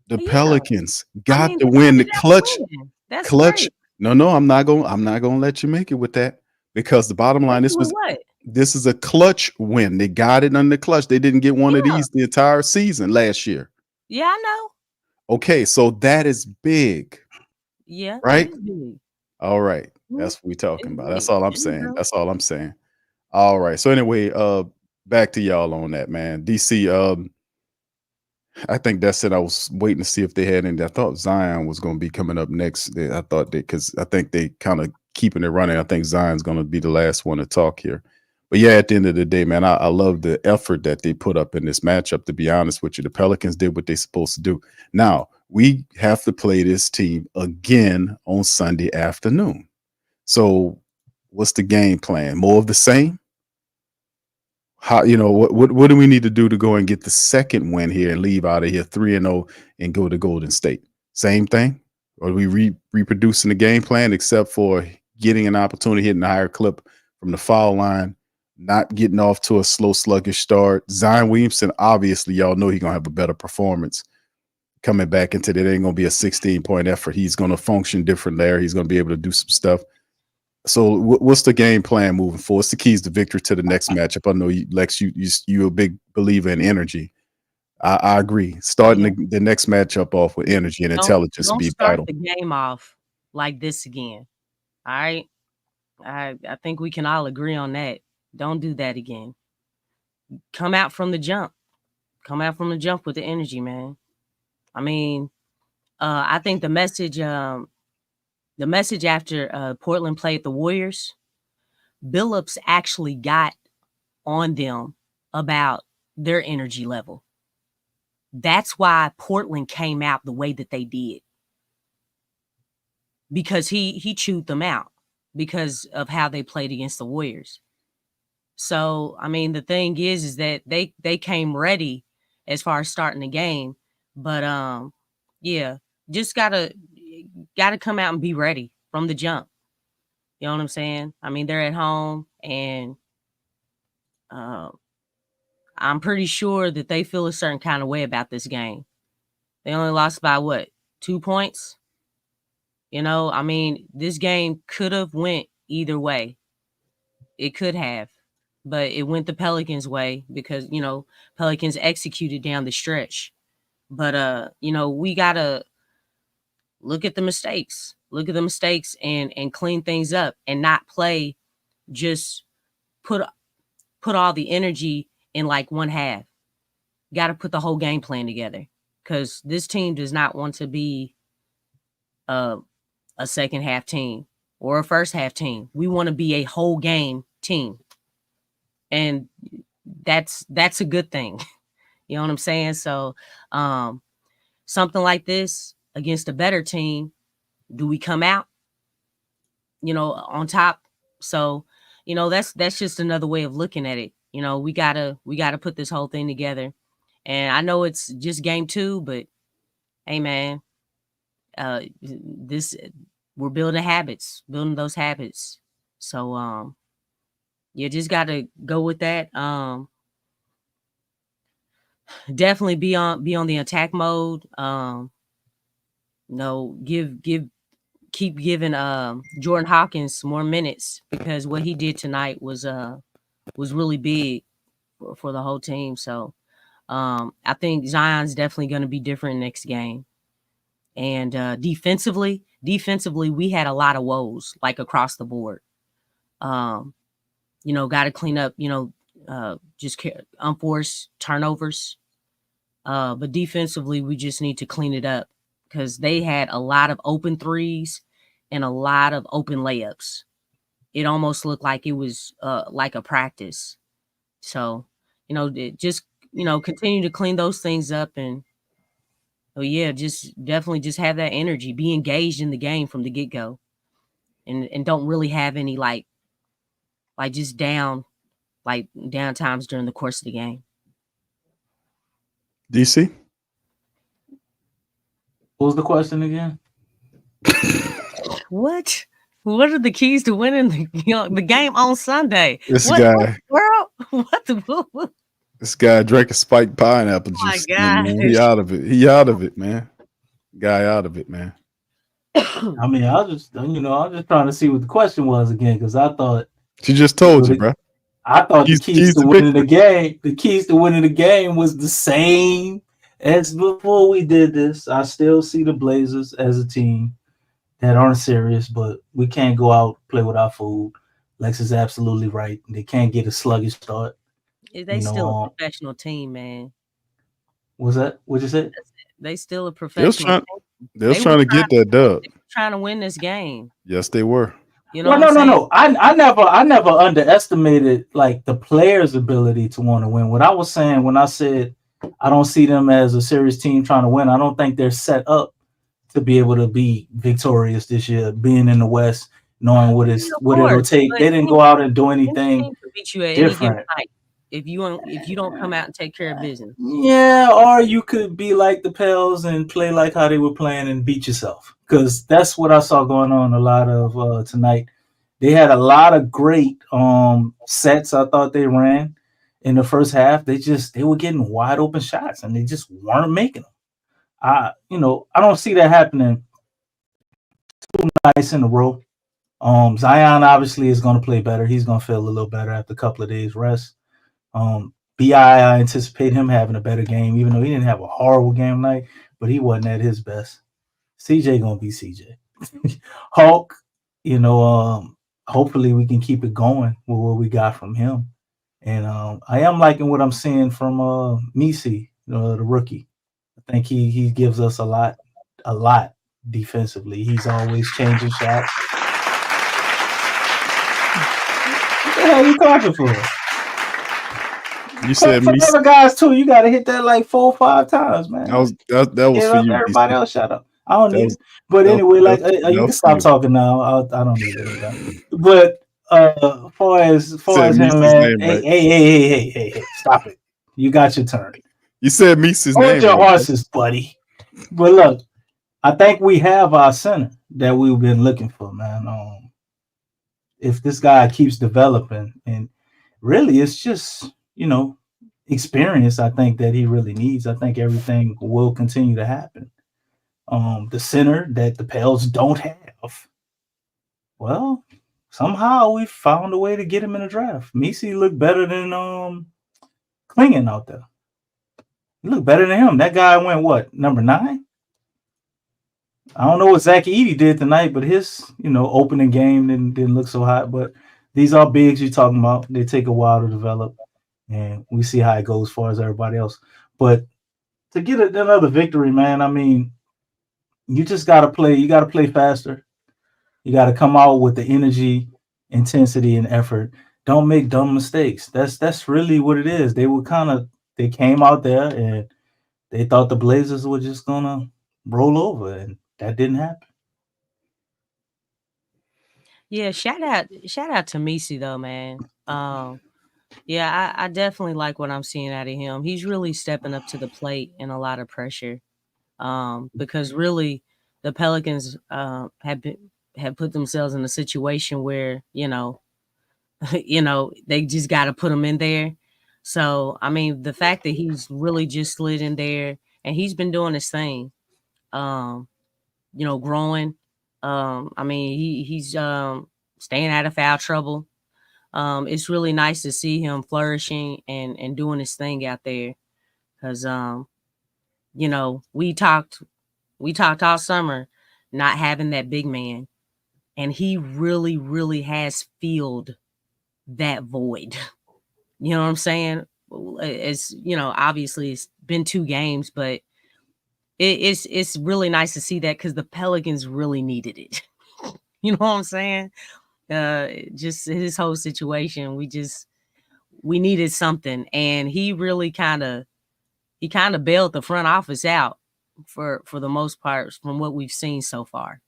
The Pelicans got to win the clutch. That's clutch. Great. No, I'm not gonna let you make it with that because the bottom line, this is a clutch win. They got it on the clutch. They didn't get one of these the entire season last year. Yeah, I know. Okay, so that is big. Yeah. Right? All right. That's what we're talking about. That's all I'm saying. That's all I'm saying. All right. So anyway, back to y'all on that, man. DC, I think that's it. I was waiting to see if they had any. I thought Zion was going to be coming up next. I thought because I think they kind of keeping it running. I think Zion's going to be the last one to talk here. But yeah, at the end of the day, man, I love the effort that they put up in this matchup. To be honest with you, the Pelicans did what they're supposed to do. Now we have to play this team again on Sunday afternoon. So what's the game plan? More of the same? How, what do we need to do to go and get the second win here and leave out of here 3-0 and go to Golden State? Same thing? Or are we reproducing the game plan except for getting an opportunity, hitting a higher clip from the foul line, not getting off to a slow, sluggish start? Zion Williamson, obviously, y'all know he's going to have a better performance coming back into that. It ain't going to be a 16-point effort. He's going to function different there. He's going to be able to do some stuff. So what's the game plan moving forward? What's the keys to victory to the next matchup? I know, Lex, you're a big believer in energy. I agree. Starting the next matchup off with energy and intelligence would be vital. Don't start the game off like this again. All right? I think we can all agree on that. Don't do that again. Come out from the jump. Come out from the jump with the energy, man. I mean, I think the message after Portland played the Warriors, Billups actually got on them about their energy level. That's why Portland came out the way that they did, because he chewed them out because of how they played against the Warriors. So, I mean, the thing is that they came ready as far as starting the game, but yeah, just gotta come out and be ready from the jump. You know what I'm saying? I mean, they're at home, and I'm pretty sure that they feel a certain kind of way about this game. They only lost by what, 2 points? You know, I mean, this game could have went either way. It could have, but it went the Pelicans' way because, you know, Pelicans executed down the stretch. But you know, we gotta look at the mistakes. Look at the mistakes and clean things up, and not play just put all the energy in like one half. Got to put the whole game plan together, because this team does not want to be a second half team or a first half team. We want to be a whole game team, and that's a good thing. You know what I'm saying? So something like this against a better team, do we come out, you know, on top? So, you know, that's just another way of looking at it. You know, we gotta put this whole thing together. And I know it's just game 2, but hey, man, we're building those habits. So you just gotta go with that. Definitely be on the attack mode. No, keep giving Jordan Hawkins more minutes, because what he did tonight was really big for the whole team. So I think Zion's definitely going to be different next game. And defensively, we had a lot of woes, like across the board. You know, got to clean up, you know, just unforced turnovers. But defensively, we just need to clean it up, because they had a lot of open threes and a lot of open layups. It almost looked like it was like a practice. So, you know, just, you know, continue to clean those things up, and yeah, just definitely just have that energy, be engaged in the game from the get-go, and don't really have any like just down times during the course of the game. DC? What was the question again? What are the keys to winning the game on Sunday? This What guy. world? What? This guy drank a spiked pineapple juice. My Man. gosh. He out of it. He out of it, man. Guy out of it, man. I mean, I was just trying to see what the question was again, because I thought She just told you, bro. I thought the keys to to winning the game. The keys to winning the game was the same as before we did this. I still see the Blazers as a team that aren't serious, but we can't go out play without food. Lex is absolutely right. They can't get a sluggish start. They still a professional team, man. Was that what you said? They still a professional team. They was trying to get that dub. They were trying to win this game. Yes, they were. You know Well, no. I never underestimated like the players' ability to want to win. What I was saying when I said I don't see them as a serious team trying to win, I don't think they're set up to be able to be victorious this year, being in the West, knowing what it'll take. They didn't go out and do anything beat you at different. any given night if you don't come out and take care of business. Yeah, or you could be like the Pels and play like how they were playing and beat yourself, because that's what I saw going on a lot of tonight. They had a lot of great sets. I thought they ran in the first half. They were getting wide open shots and they just weren't making them. I don't see that happening 2 nights in a row. Zion obviously is going to play better. He's going to feel a little better after a couple of days rest. I anticipate him having a better game, even though he didn't have a horrible game night, but he wasn't at his best. CJ going to be CJ. Hulk, hopefully we can keep it going with what we got from him. And I am liking what I'm seeing from Misi, the rookie. I think he gives us a lot a lot defensively. He's always changing shots. What the hell are you clapping for? You said for me. other guys too. You got to hit that like 4 or 5 times, man. That was Give for you. everybody else shout out. I don't That need was- it. But that anyway, was- like that you can was stop you. talking now. I don't need it. But far as Said him, Meese's man. name, right? Hey, stop it. You got your turn. You said Meese's Hold name. your right? horses, buddy. But look, I think we have our center that we've been looking for, man. If this guy keeps developing, and really, it's just experience. I think that he really needs. I think everything will continue to happen. The center that the Pels don't have. Well, somehow we found a way to get him in the draft. Messi looked better than Klingen out there. He looked better than him. That guy went what, number 9? I don't know what Zach Edey did tonight, but his opening game didn't look so hot. But these are bigs you're talking about. They take a while to develop, and we see how it goes as far as everybody else. But to get another victory, man, I mean, you just got to play. You got to play faster. You got to come out with the energy, intensity, and effort. Don't make dumb mistakes. That's really what it is. They came out there and they thought the Blazers were just gonna roll over, and that didn't happen. Yeah, shout out to Messi though, man. Yeah, I definitely like what I'm seeing out of him. He's really stepping up to the plate in a lot of pressure. Because really the Pelicans have put themselves in a situation where, they just got to put him in there. So, I mean, the fact that he's really just slid in there and he's been doing his thing, growing. I mean, he's staying out of foul trouble. It's really nice to see him flourishing and doing his thing out there. Because, we talked all summer not having that big man. And he really, really has filled that void. You know what I'm saying? It's, obviously it's been 2 games, but it's really nice to see that because the Pelicans really needed it. You know what I'm saying? Just his whole situation, we needed something, and he really kind of bailed the front office out for the most part from what we've seen so far.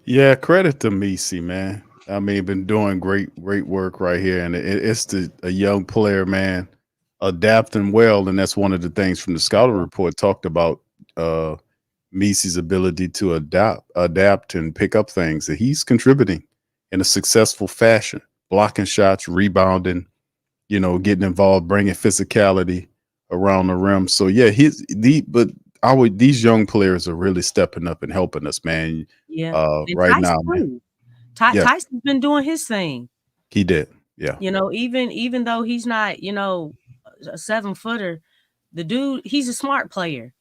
Yeah, credit to Messi, man. I mean, been doing great work right here, and it's a young player, man, adapting well, and that's one of the things from the scouting report talked about Messi's ability to adapt, and pick up things. That he's contributing in a successful fashion, blocking shots, rebounding, getting involved, bringing physicality around the rim. So yeah, these young players are really stepping up and helping us, man. Yeah, Right Tyson now, man. too. Yeah. Tyson's been doing his thing. He did. Yeah. Even though he's not, a 7-footer, the dude, he's a smart player.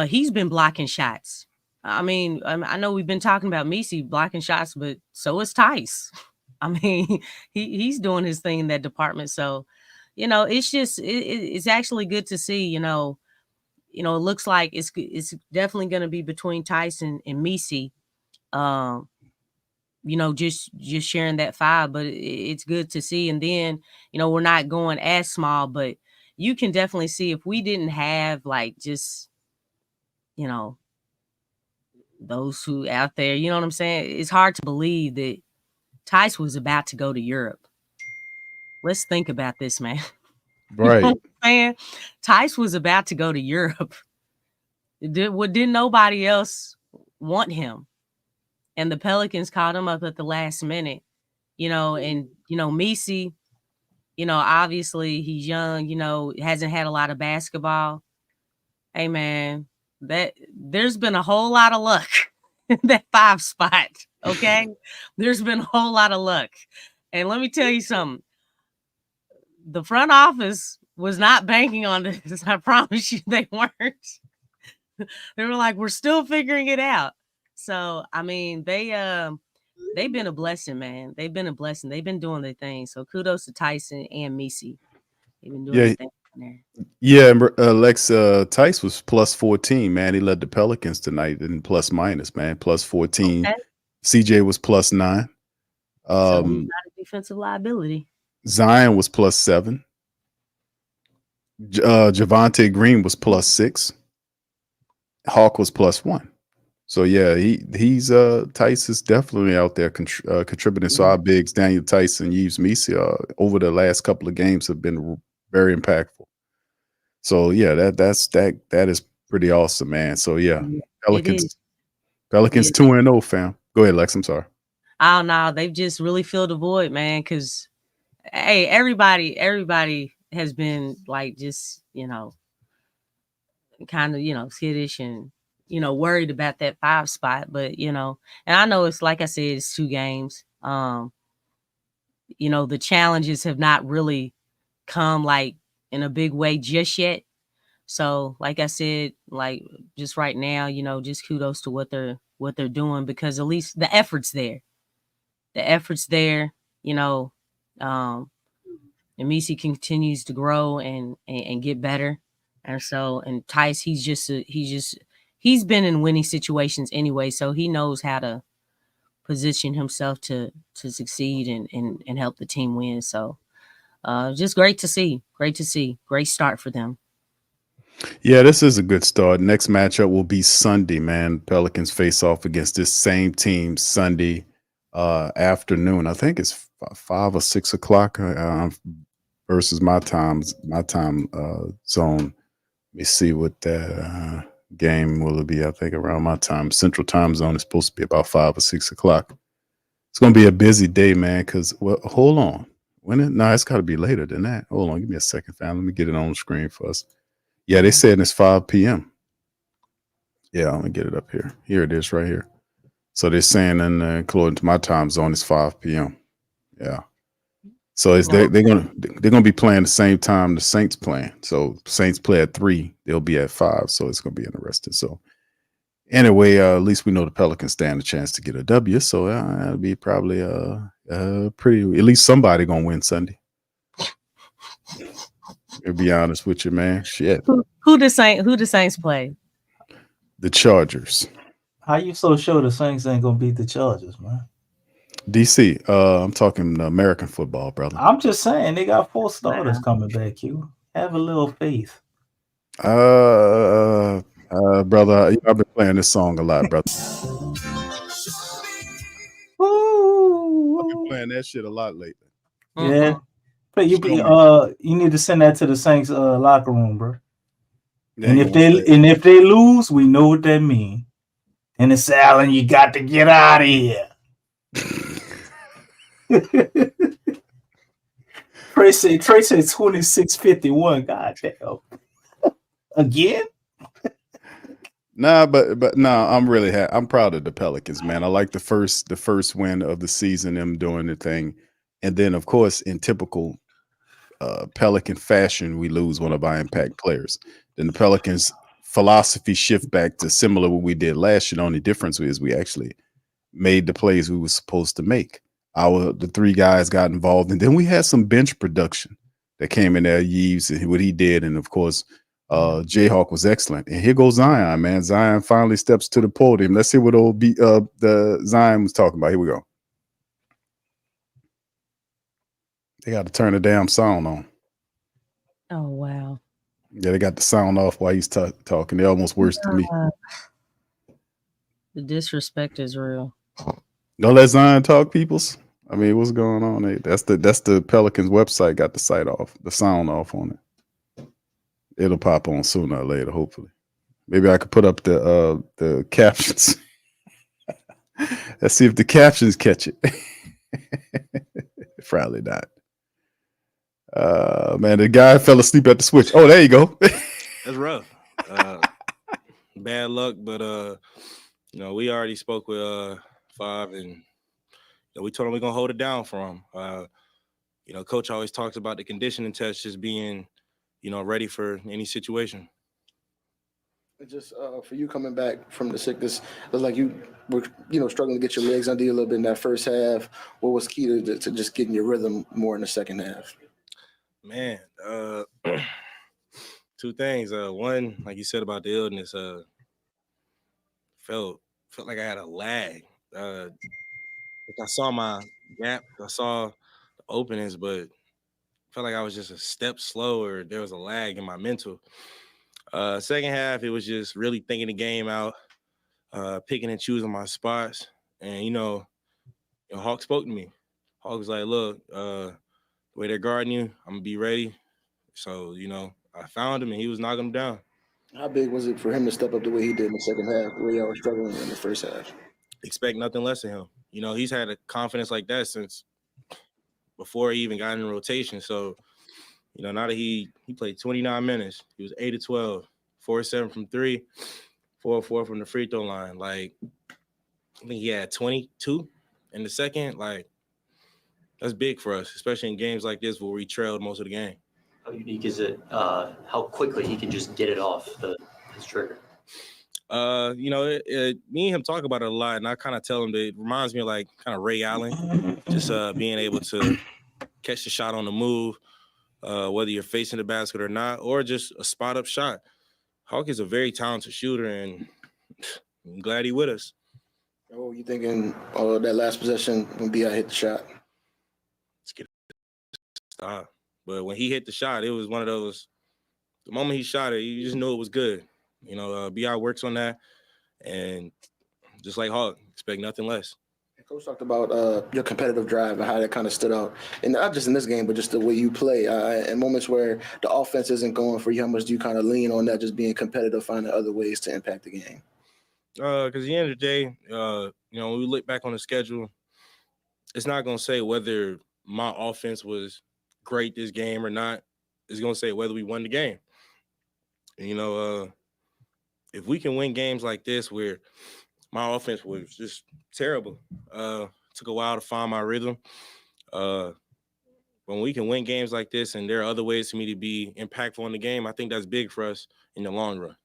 He's been blocking shots. I mean, I know we've been talking about Messi blocking shots, but so is Tice. I mean, he's doing his thing in that department. So, it's just it's actually good to see. It looks like it's definitely going to be between Tyson and Messi. Just sharing that 5, but it's good to see. And then, we're not going as small, but you can definitely see if we didn't have like just, those who out there, you know what I'm saying? It's hard to believe that Tice was about to go to Europe. Let's think about this, man. Right. You know what I'm saying? Tice was about to go to Europe. Didn't nobody else want him? And the Pelicans called him up at the last minute, and, Messi, obviously he's young, hasn't had a lot of basketball. Hey, man, there's been a whole lot of luck in that 5 spot, okay? There's been a whole lot of luck. And let me tell you something. The front office was not banking on this. I promise you they weren't. They were like, we're still figuring it out. So, I mean, they've been a blessing, man. They've been a blessing. They've been doing their thing. So kudos to Tyson and Messi. They've been doing their thing. there. Yeah, Lex Tice was plus 14, man. He led the Pelicans tonight in plus minus, man. Plus 14. Okay. CJ was plus 9. So he's not a defensive liability. Zion was plus 7. Javonte Green was plus 6. Hawk was plus 1. So yeah, he's Tice is definitely out there contributing. So our bigs, Daniel Tice and Yves Misia, over the last couple of games have been very impactful. So yeah, that is pretty awesome, man. So yeah, Pelicans 2-0, fam. Go ahead, Lex. I'm sorry. I don't know. They've just really filled the void, man. Because hey, everybody has been like just kind of skittish and worried about that 5 spot. But and I know it's like I said, it's 2 games. The challenges have not really come like in a big way just yet. So like I said, like just right now, just kudos to what they're doing, because at least the effort's there. And Misi continues to grow and get better. And so, and Tice, he's been in winning situations anyway, so he knows how to position himself to succeed and help the team win. So just great to see. Great start for them. Yeah, this is a good start. Next matchup will be Sunday, man. Pelicans face off against this same team Sunday afternoon. I think it's 5 or 6 o'clock versus my time zone. Let me see what that game will be. I think around my time. Central time zone is supposed to be about 5 or 6 o'clock. It's going to be a busy day, man, because, hold on. It's got to be later than that. Hold on. Give me a second, fam. Let me get it on the screen for us. Yeah, they said it's 5 p.m. Yeah, I'm going to get it up here. Here it is right here. So they're saying, according to my time zone, it's 5 p.m. Yeah. So they're gonna be playing the same time the Saints playing. So Saints play at 3, they'll be at 5. So it's gonna be interesting. So anyway, at least we know the Pelicans stand a chance to get a W. So it'll be probably pretty. At least somebody gonna win Sunday. To be honest with you, man. Shit. Who the Saints play? The Chargers. How you so sure the Saints ain't gonna beat the Chargers, man? DC. I'm talking American football, brother. I'm just saying they got 4 starters coming back. Q, have a little faith. Brother, I've been playing this song a lot, brother. I've been playing that shit a lot lately. Yeah. But you need to send that to the Saints locker room, bro. And if they lose, we know what that means. And it's Allen, you got to get out of here. Trey said 2651. God damn. Again? I'm really I'm proud of the Pelicans, man. I like the first win of the season, them doing the thing. And then, of course, in typical Pelican fashion, we lose one of our impact players. Then the Pelicans philosophy shift back to similar what we did last year. The only difference is we actually made the plays we were supposed to make. The 3 guys got involved, and then we had some bench production that came in there. Yves and what he did, and of course, Jayhawk was excellent. And here goes Zion, man. Zion finally steps to the podium. Let's see what the Zion was talking about. Here we go. They got to turn the damn sound on. Oh wow. Yeah, they got the sound off while he's talking. They're almost worse than me. The disrespect is real. Don't let Zion talk, peoples. I mean, what's going on? That's the Pelicans website got the sound off on it. It'll pop on sooner or later, hopefully. Maybe I could put up the captions. Let's see if the captions catch it. Probably not. Man, the guy fell asleep at the switch. Oh, there you go. That's rough. Bad luck, but we already spoke with 5, and we told him we're gonna hold it down for him. Coach always talks about the conditioning test just being, ready for any situation. Just for you coming back from the sickness, it was like you were, struggling to get your legs under you a little bit in that first half. What was key to just getting your rhythm more in the second half? Man, Two things. One, like you said about the illness, felt like I had a lag. I saw my gap, I saw the openings, but felt like I was just a step slower. There was a lag in my mental. Second half, it was just really thinking the game out, picking and choosing my spots. And, Hawk spoke to me. Hawk was like, look, the way they're guarding you, I'm going to be ready. So, I found him and he was knocking him down. How big was it for him to step up the way he did in the second half, the way y'all were struggling in the first half? Expect nothing less of him. He's had a confidence like that since before he even got in rotation. So, now that he played 29 minutes, he was 8 of 12, 4-7 from 3, 4-4 from the free throw line. Like, I think he had 22 in the second. Like, that's big for us, especially in games like this where we trailed most of the game. How unique is it? How quickly he can just get it off his trigger? Me and him talk about it a lot, and I kind of tell him that it reminds me of like kind of Ray Allen, just being able to catch the shot on the move, whether you're facing the basket or not, or just a spot up shot. Hawk is a very talented shooter, and I'm glad he with us. What were you thinking that last possession when B.I. hit the shot? Let's get it. Stop. But when he hit the shot, it was one of those. The moment he shot it, you just knew it was good. B.I. works on that, and just like Hawk, expect nothing less. Coach talked about your competitive drive and how that kind of stood out, and not just in this game, but just the way you play. In moments where the offense isn't going for you, how much do you kind of lean on that, just being competitive, finding other ways to impact the game? Because at the end of the day, when we look back on the schedule, it's not going to say whether my offense was great this game or not. It's going to say whether we won the game. And, if we can win games like this where my offense was just terrible, took a while to find my rhythm. When we can win games like this and there are other ways for me to be impactful in the game, I think that's big for us in the long run.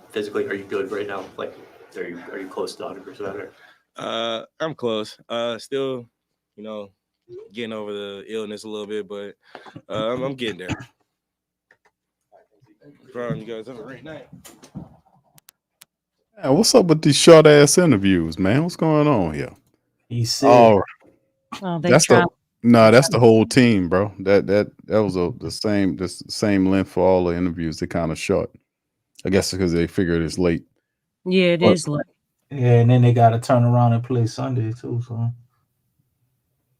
Physically, are you good right now? Like, are you close to 100%? I'm close. Still, getting over the illness a little bit, but I'm getting there. From you guys have a great night. Yeah, what's up with these short ass interviews, man? What's going on here? He's sick. Oh, that's try- that's the whole team, bro. That was the same length for all the interviews. They're kind of short. I guess because they figured it's late. Yeah, it is late. Yeah, and then they got to turn around and play Sunday too. So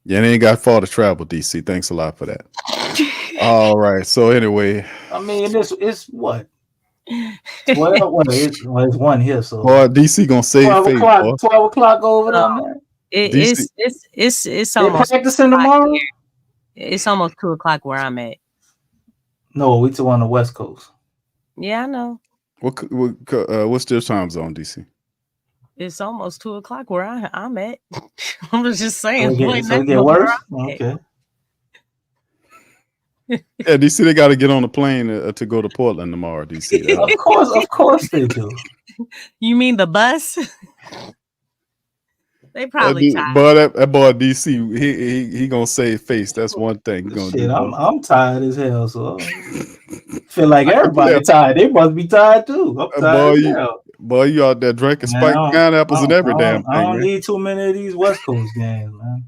Yeah, they ain't got far to travel, DC. Thanks a lot for that. All right. So anyway, I mean, it's what 12. Well, it's 1 here. So boy, DC gonna save 12 face, o'clock. boy. 12 o'clock over there, man. It's They almost practicing tomorrow. it's almost 2:00 where I'm at. No, we two on the West Coast. Yeah, I know. What's your time zone, DC? It's almost 2:00 where I'm at. I was just saying. So it get worse. Okay. Yeah, DC, they got to get on a plane to go to Portland tomorrow. DC, Of course they do. You mean the bus? They probably tired. But that boy DC, he gonna save face. That's one thing. Shit, I'm tired as hell. So feel like everybody tired. They must be tired too. I'm tired as hell. Boy, you out there drinking spiked pineapples and every damn thing. I don't need too many of these West Coast games, man.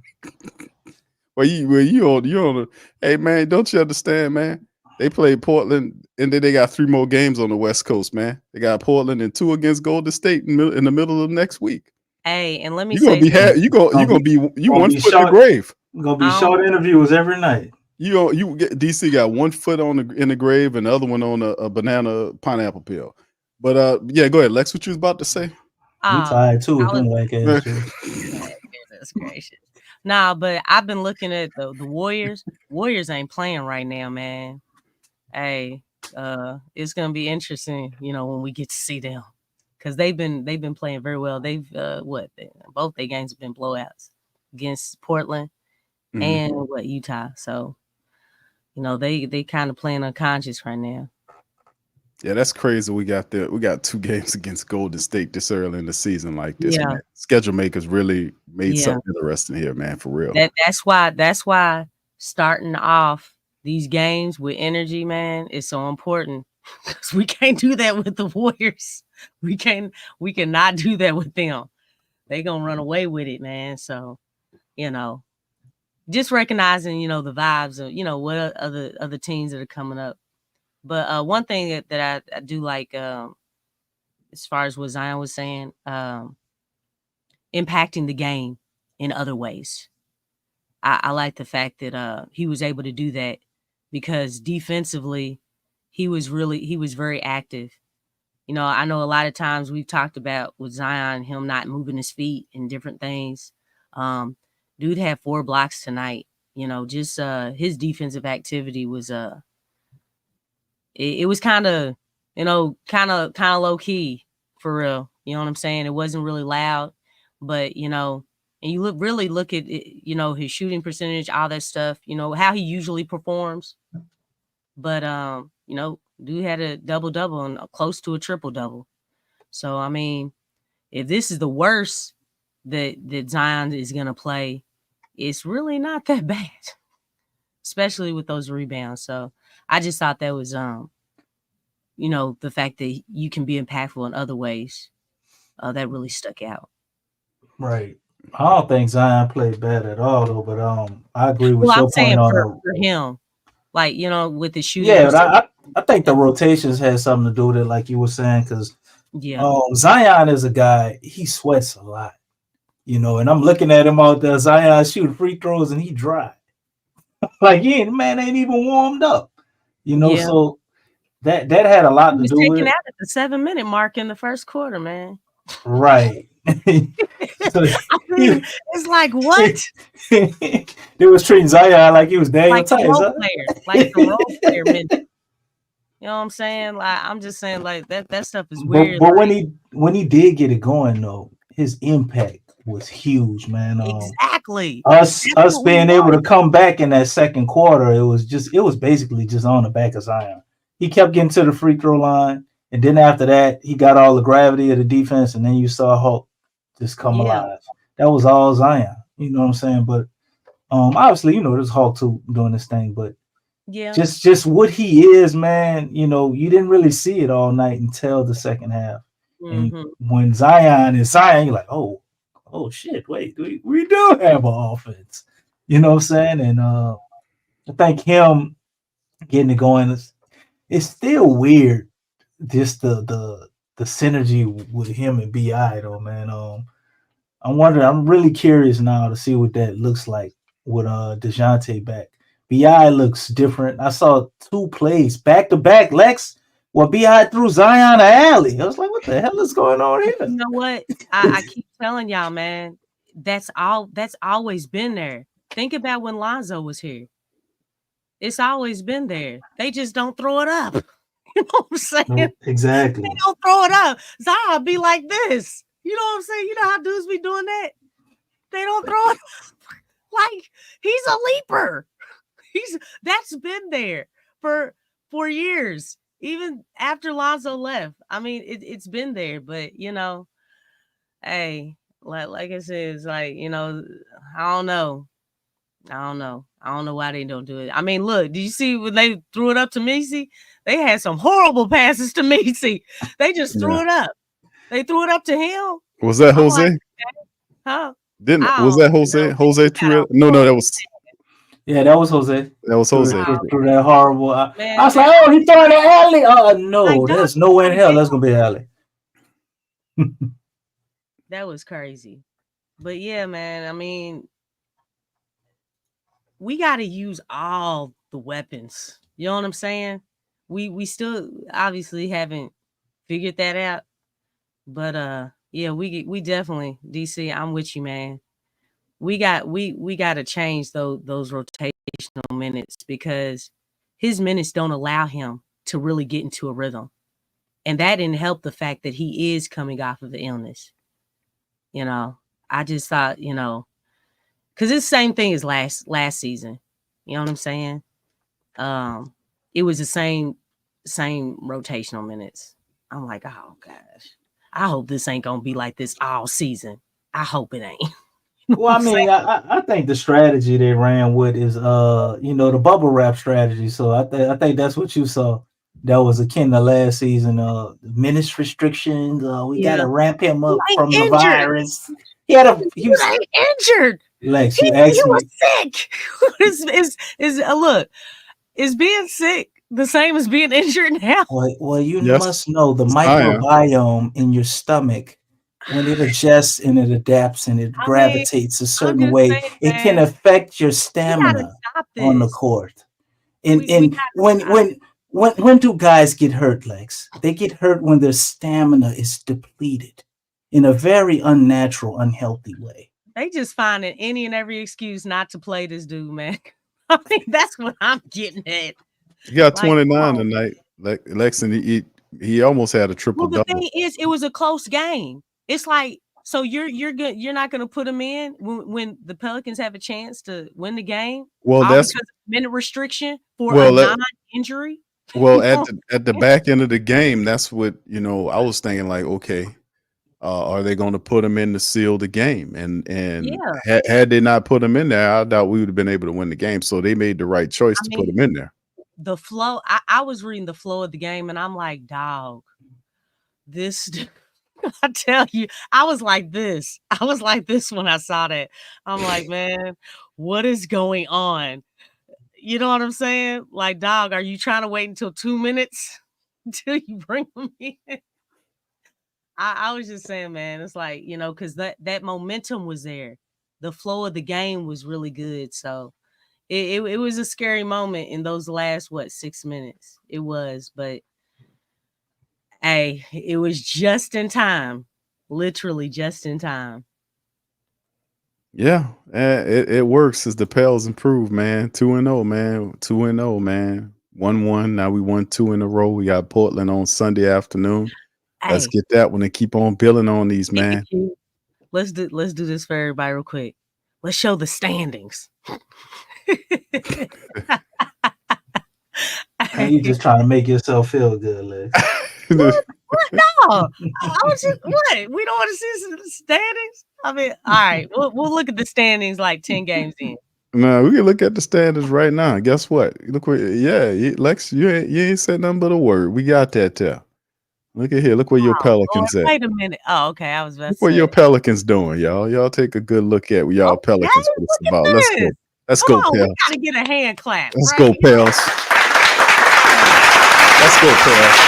Well, you on. Hey, man, don't you understand, man? They played Portland, and then they got 3 more games on the West Coast, man. They got Portland and 2 against Golden State in the middle of next week. Hey, and let me you one foot in the grave. Gonna be short interviews every night. DC got 1 foot in the grave and the other one on a banana pineapple peel. But yeah, go ahead, Lex. What you was about to say? I'm tired too. Goodness gracious. Nah, but I've been looking at the Warriors. Warriors ain't playing right now, man. Hey, it's gonna be interesting, when we get to see them, because they've been playing very well. They've both their games have been blowouts against Portland and Utah. So, they kind of playing unconscious right now. Yeah, that's crazy. We got 2 games against Golden State this early in the season like this. Yeah. Man. Schedule makers really made something interesting here, man, for real. That's why starting off these games with energy, man, is so important. 'Cause we can't do that with the Warriors. We cannot do that with them. They gonna run away with it, man. So, just recognizing, the vibes of, what other teams that are coming up. But one thing that I do like, as far as what Zion was saying, impacting the game in other ways. I like the fact that he was able to do that because defensively, he was very active. I know a lot of times we've talked about with Zion, him not moving his feet and different things. Dude had 4 blocks tonight. Just his defensive activity was it was kind of low key for real. You know what I'm saying? It wasn't really loud, but and you really look at it, his shooting percentage, all that stuff, how he usually performs. But dude had a double-double and close to a triple-double. So I mean, if this is the worst that Zion is gonna play, it's really not that bad, especially with those rebounds. So I just thought that was the fact that you can be impactful in other ways, that really stuck out. Right. I don't think Zion played bad at all, though. But I agree with Well, I'm your saying point on for the. him, like with the shooting. Yeah, but I think the rotations had something to do with it, like you were saying, because Yeah. Zion is a guy, he sweats a lot, and I'm looking at him out there. Zion shooting free throws and he dry. Like man ain't even warmed up, Yeah. So that had a lot He to was do with taken it. out at the 7-minute mark in the first quarter, man. Right. So I mean, it's like, what? they was treating Zion like he was Daniel Like the Tice, role huh? player, like the role player mentality. You know what I'm saying? Like, I'm just saying, like that stuff is weird. But when he did get it going though, his impact was huge, man. Exactly. Us That's what we being able to want. come back in that second quarter, it was basically just on the back of Zion. He kept getting to the free throw line, and then after that, he got all the gravity of the defense, and then you saw Hulk just come Yeah. alive. That was all Zion. You know what I'm saying? But obviously, there's Hulk too doing this thing, but Yeah. just what he is, man. You didn't really see it all night until the second half. And when Zion is Zion, you're like, oh shit, wait, we do have an offense. You know what I'm saying? And I think him getting it going it's still weird, just the synergy with him and BI though, man. I'm really curious now to see what that looks like with DeJounte back. BI looks different. I saw 2 plays back to back, Lex. Well, BI threw Zion an alley. I was like, what the hell is going on here? You know what? I keep telling y'all, man, that's always been there. Think about when Lonzo was here. It's always been there. They just don't throw it up. You know what I'm saying? No, exactly. They don't throw it up. Zion be like this. You know what I'm saying? You know how dudes be doing that? They don't throw it up. Like, he's a leaper. That's been there for years, even after Lonzo left. I mean, it's been there, but hey, like I said, it's like, I don't know why they don't do it. I mean, look, did you see when they threw it up to Messi? They had some horrible passes to Messi. They just threw it up. They threw it up to him. Was that Jose? Like, huh? Was that Jose? Jose threw it? No, that was. Yeah, that was Jose. That was Jose. Through that horrible. I was Man, like, oh, he throwing an alley. Oh no, like, there's no way in hell that's gonna be an alley. That was crazy. But yeah, man, I mean, we got to use all the weapons. You know what I'm saying? We still obviously haven't figured that out. But yeah, we definitely, DC, I'm with you, man. We got to change those rotational minutes because his minutes don't allow him to really get into a rhythm. And that didn't help the fact that he is coming off of the illness. I just thought, because it's the same thing as last season. You know what I'm saying? It was the same rotational minutes. I'm like, oh gosh, I hope this ain't gonna be like this all season. I hope it ain't. Well, I mean, I think the strategy they ran with is the bubble wrap strategy. So I think that's what you saw. That was akin to last season. Minutes restrictions. We Yeah. gotta ramp him up He from the injured. virus. He was injured. Lex. He You asked me. was sick. Look, is being sick the same as being injured now? Well, you Yes. must know the I am. microbiome in your stomach. When it adjusts and it adapts and it gravitates a certain way, it can affect your stamina on the court. And when do guys get hurt, Lex? They get hurt when their stamina is depleted in a very unnatural, unhealthy way. They just finding any and every excuse not to play this dude, man. I mean, that's what I'm getting at. He got 29 tonight. Lex, and he almost had a triple Well, the double. thing is, it was a close game. It's like, so you're good. You're not going to put him in when the Pelicans have a chance to win the game. Well, that's because of minute restriction for a non-injury. Well, at the back end of the game, that's what I was thinking. Like, okay, are they going to put him in to seal the game? And had they not put him in there, I doubt we would have been able to win the game. So they made the right choice to put him in there. The flow. I was reading the flow of the game, and I'm like, dog, this. I tell you, I was like this. I was like this when I saw that. I'm like, man, what is going on? You know what I'm saying? Like, dog, are you trying to wait until 2 minutes until you bring them in? I was just saying, man, it's like, because that momentum was there. The flow of the game was really good. So it was a scary moment in those last, 6 minutes? It was, but hey, it was just in time, literally just in time. Yeah, it works as the Pels improve, man. 2-0, man. 2-0, man. 1-1. Now we won 2 in a row. We got Portland on Sunday afternoon. Let's get that one and keep on building on these, man. Let's do this for everybody real quick. Let's show the standings. You just trying to make yourself feel good, Lex. What? No, I was just what? We don't want to see the standings. I mean, all right, we'll look at the standings like 10 games in. No, we can look at the standings right now. Guess what? Look where, Lex, you ain't said nothing but a word. We got that there. Look at here. Look where your Pelicans at. Wait a minute. Oh, okay. I was about to Look what your Pelicans doing, y'all. Y'all take a good look at what y'all Pelicans put us about. Let's go. Let's go, Pels. We gotta get a hand clap. Let's go, Pels. Let's go, Pels.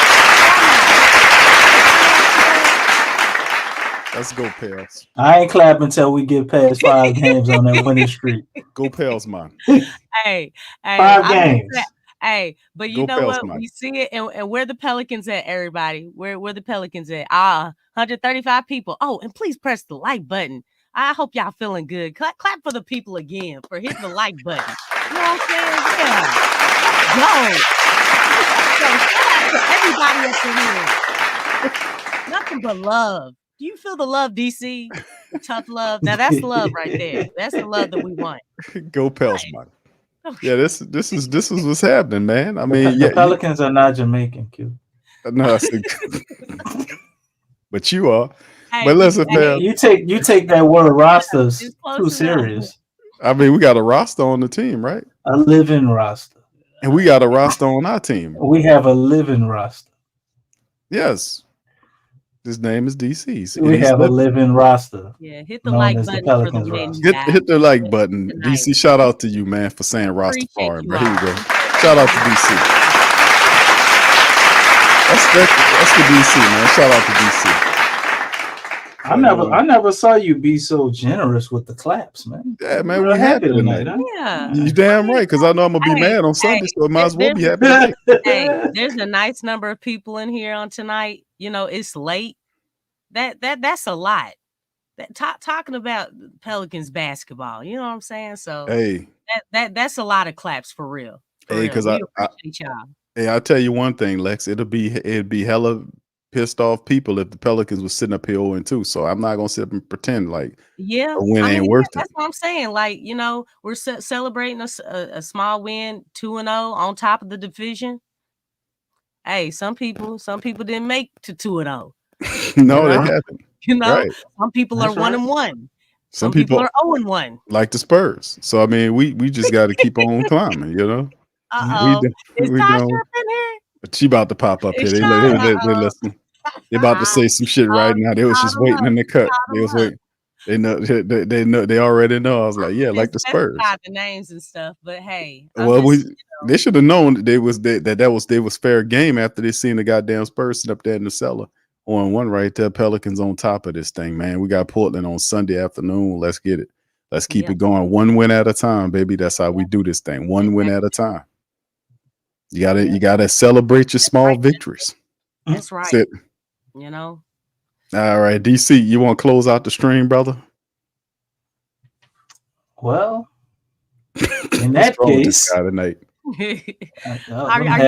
Let's go, Pels. I ain't clapping until we get past 5 games on that winning streak. Go Pels, man. Hey, 5 games. Hey, but you know what? We see it, and where the Pelicans at, everybody? Where the Pelicans at? 135 people. Oh, and please press the like button. I hope y'all feeling good. Clap for the people again for hitting the like button. You know what I'm saying? Yeah. Let's go. Shout out to everybody up in here. Nothing but love. Do you feel the love, DC? Tough love. Now that's love right there. That's the love that we want. Go Pels, man. Yeah, this is what's happening, man. I mean, the Pelicans are not Jamaican, Q. No, but you are. Hey, but listen, man, you take that word rosters too serious. I mean, we got a roster on the team, right? A living roster, and we got a roster on our team. We have a living roster. Yes. His name is DC. We have a living roster. Yeah, hit the like button for the win. Hit the like button. DC, shout out to you, man, for saying Rastafari. Here you go. Shout out to DC. That's the DC, man. Shout out to DC. I never saw you be so generous with the claps, man. Yeah, man, we're happy tonight. Huh? Yeah, you damn right, because I know I'm gonna be mad on Sunday, so I might as well be happy tonight. Hey, there's a nice number of people in here on tonight. It's late. That's a lot. Talking about Pelicans basketball, you know what I'm saying? So hey, that's a lot of claps for real. Hey, because I appreciate y'all. Hey, I'll tell you one thing, Lex. It'd be hella pissed off people if the Pelicans was sitting up here 0-2. So I'm not gonna sit up and pretend like a win ain't worth it. That's what I'm saying. Like, we're celebrating a small win, 2-0 on top of the division. Hey, some people didn't make to 2-0. No, they haven't. Some people are 1-1. Some people are 0-1. like the Spurs. So I mean, we just got to keep on climbing, you know. Uh-oh. Is Tasha up in here? She about to pop up here. They listen. They about to say some shit right now. They was just waiting in the cut. They was waiting. They know. They know. They already know. I was like, yeah, like the Spurs. The names and stuff, but hey. They should have known they was fair game after they seen the goddamn Spurs sit up there in the cellar on one right there. Pelicans on top of this thing, man. We got Portland on Sunday afternoon. Let's get it. Let's keep it going. One win at a time, baby. That's how we do this thing. One win at a time. You gotta celebrate your small victories. That's right. That's it. You know. All right, DC, you want to close out the stream, brother? Well, in that case, tonight. Are you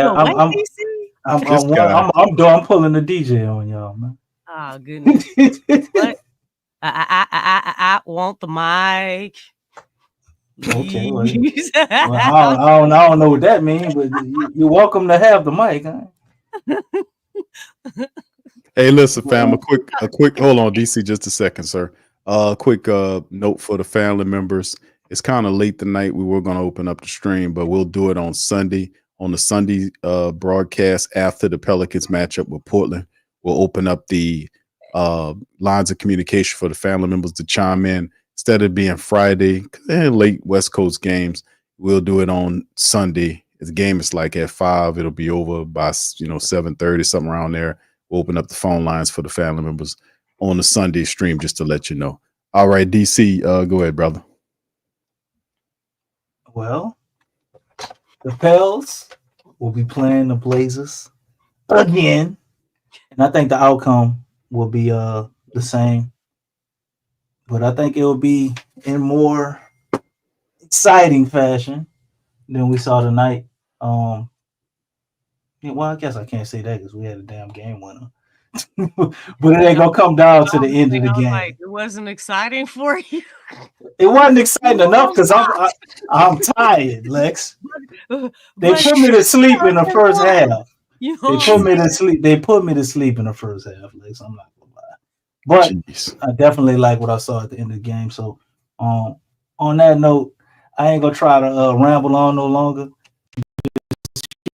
awake, DC? I'm pulling the DJ on y'all, man. Oh goodness! What? I want the mic. Okay, well, I don't know what that means, but you're welcome to have the mic. Huh? Hey, listen, fam. A quick. Hold on, DC, just a second, sir. Quick note for the family members. It's kind of late tonight. We were going to open up the stream, but we'll do it on Sunday. On the Sunday broadcast after the Pelicans matchup with Portland, we'll open up the lines of communication for the family members to chime in. Instead of being Friday and late West Coast games, we'll do it on Sunday. The game is like at 5. It'll be over by 7:30, something around there. We'll open up the phone lines for the family members on the Sunday stream just to let you know. All right, DC, go ahead, brother. Well, the Pels will be playing the Blazers again, and I think the outcome will be the same. But I think it will be in more exciting fashion than we saw tonight. Well, I guess I can't say that because we had a damn game winner. But it ain't gonna come down to the end of the game. Like, it wasn't exciting for you. It wasn't exciting enough because I'm tired, Lex. They put me to sleep in the first half. They put me to sleep in the first half, Lex. I'm not gonna lie. But I definitely like what I saw at the end of the game. So on that note, I ain't gonna try to ramble on no longer.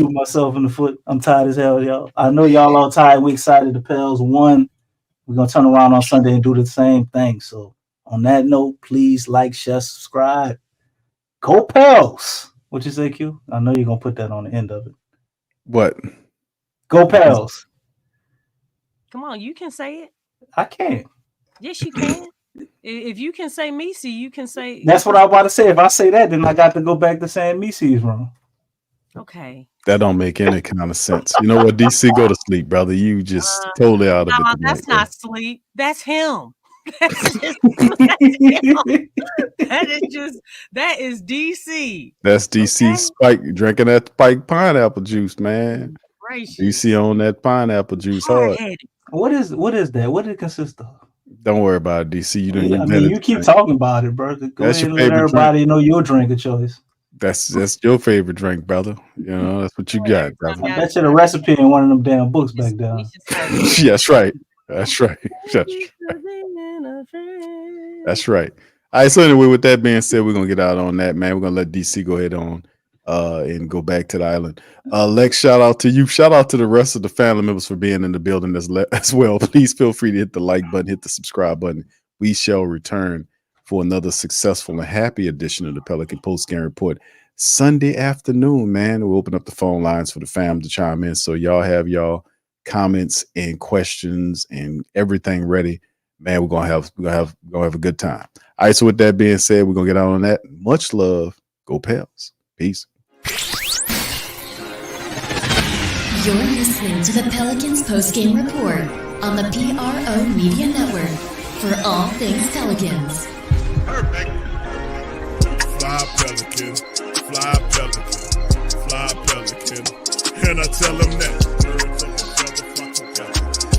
Shoot myself in the foot. I'm tired as hell, y'all. I know y'all all tired. We excited. The Pels won. We're gonna turn around on Sunday and do the same thing. So on that note, please like, share, subscribe. Go Pels. What you say, Q? I know you're gonna put that on the end of it. What? Go Pels. Come on, you can say it. I can't. Yes, you can. If you can say Messi, you can say. That's what I was about to say. If I say that, then I got to go back to saying Messi's wrong. Okay. That don't make any kind of sense. You know what, DC, go to sleep, brother. You just totally out of it. Tonight, that's not sleep. That's him. That's him. That is DC. That's DC. Okay? Spike drinking that Spike pineapple juice, man. Gracious. DC on that pineapple juice hard. What is that? What did it consist of? Don't worry about it, DC. You keep talking about it, bro. Go that's ahead and let everybody know your drink of choice. That's your favorite drink, brother. You know, that's what you got, brother. I bet you the recipe in one of them damn books back there. Yeah, that's right. That's right. That's right. All right. So anyway, with that being said, we're gonna get out on that, man. We're gonna let DC go ahead on and go back to the island. Lex, shout out to you. Shout out to the rest of the family members for being in the building as well. Please feel free to hit the like button, hit the subscribe button. We shall return for another successful and happy edition of the Pelican Postgame Report Sunday afternoon, man. We'll open up the phone lines for the fam to chime in. So y'all have y'all comments and questions and everything ready. Man, we're gonna have a good time. All right, so with that being said, we're gonna get out on that. Much love. Go Pels. Peace. You're listening to the Pelicans Postgame Report on the PRO Media Network for all things Pelicans. Perfect. Fly Pelican, fly Pelican, fly Pelican. And I tell them that.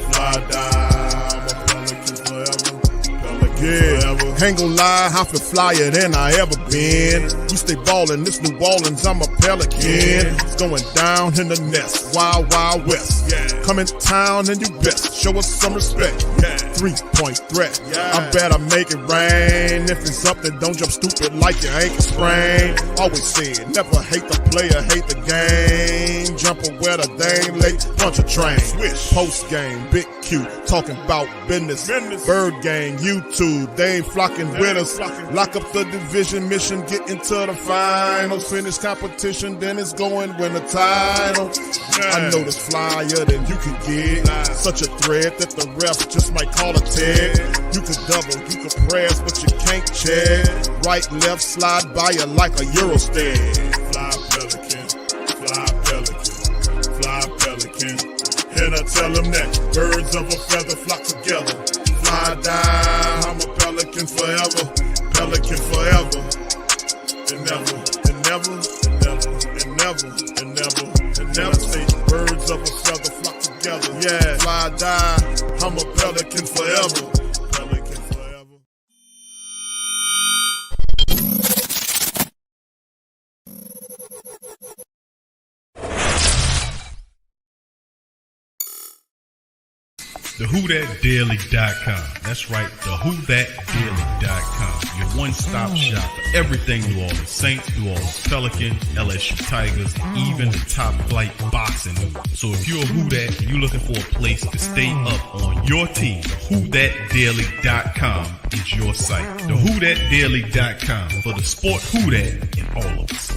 Fly down, I'm a Pelican forever. Pelican forever. Ain't gon' lie, I feel flyer than I ever been. We stay ballin', this New Orleans, I'm a Pelican. Going down in the nest, wild, wild west. Come in town and you best show us some respect. 3-point threat, I better make it rain. If it's something, don't jump stupid like your ankle sprain. Always said, never hate the player, hate the game. Jumpin' where the dame late, punch a train. Post game, Big Q, talking about business. Bird gang, YouTube, they ain't flocking with us. Lock up the division mission, get into the finals. Finish competition, then it's going win the title. I know this flyer than you can get. Such a threat that the refs just might call a tag. You can double, you can press, but you can't check. Right, left, slide by you like a Eurostep. Fly Pelican, fly Pelican, fly Pelican. And I tell them that birds of a feather flock together. Fly down, I'm a Pelican forever. Pelican forever. And never, and never, and never, and never, and never, and never. Say birds of a feather flock together. Yeah, fly down, I'm a Pelican forever. Pelican forever. TheWhoThatDaily.com. That's right, TheWhoThatDaily.com. Your one-stop shop for everything New Orleans Saints, New Orleans Pelicans, LSU Tigers, even the top flight boxing news. So if you're a Who That and you're looking for a place to stay up on your team, TheWhoThatDaily.com is your site. TheWhoThatDaily.com for the sport Who That in all of us.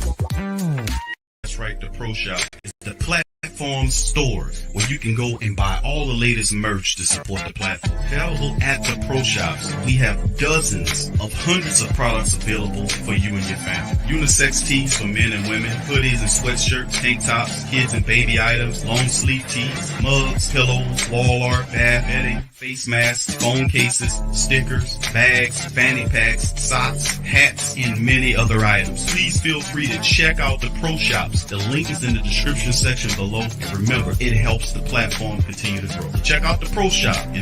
That's right, the Pro Shop is the platform store where you can go and buy all the latest merch to support the platform. Available at the Pro Shops, we have dozens of hundreds of products available for you and your family. Unisex tees for men and women, hoodies and sweatshirts, tank tops, kids and baby items, long sleeve tees, mugs, pillows, wall art, bath bedding, face masks, phone cases, stickers, bags, fanny packs, socks, hats, and many other items. Please feel free to check out the Pro Shops. The link is in the description section below. And remember, it helps the platform continue to grow. Check out the Pro Shop and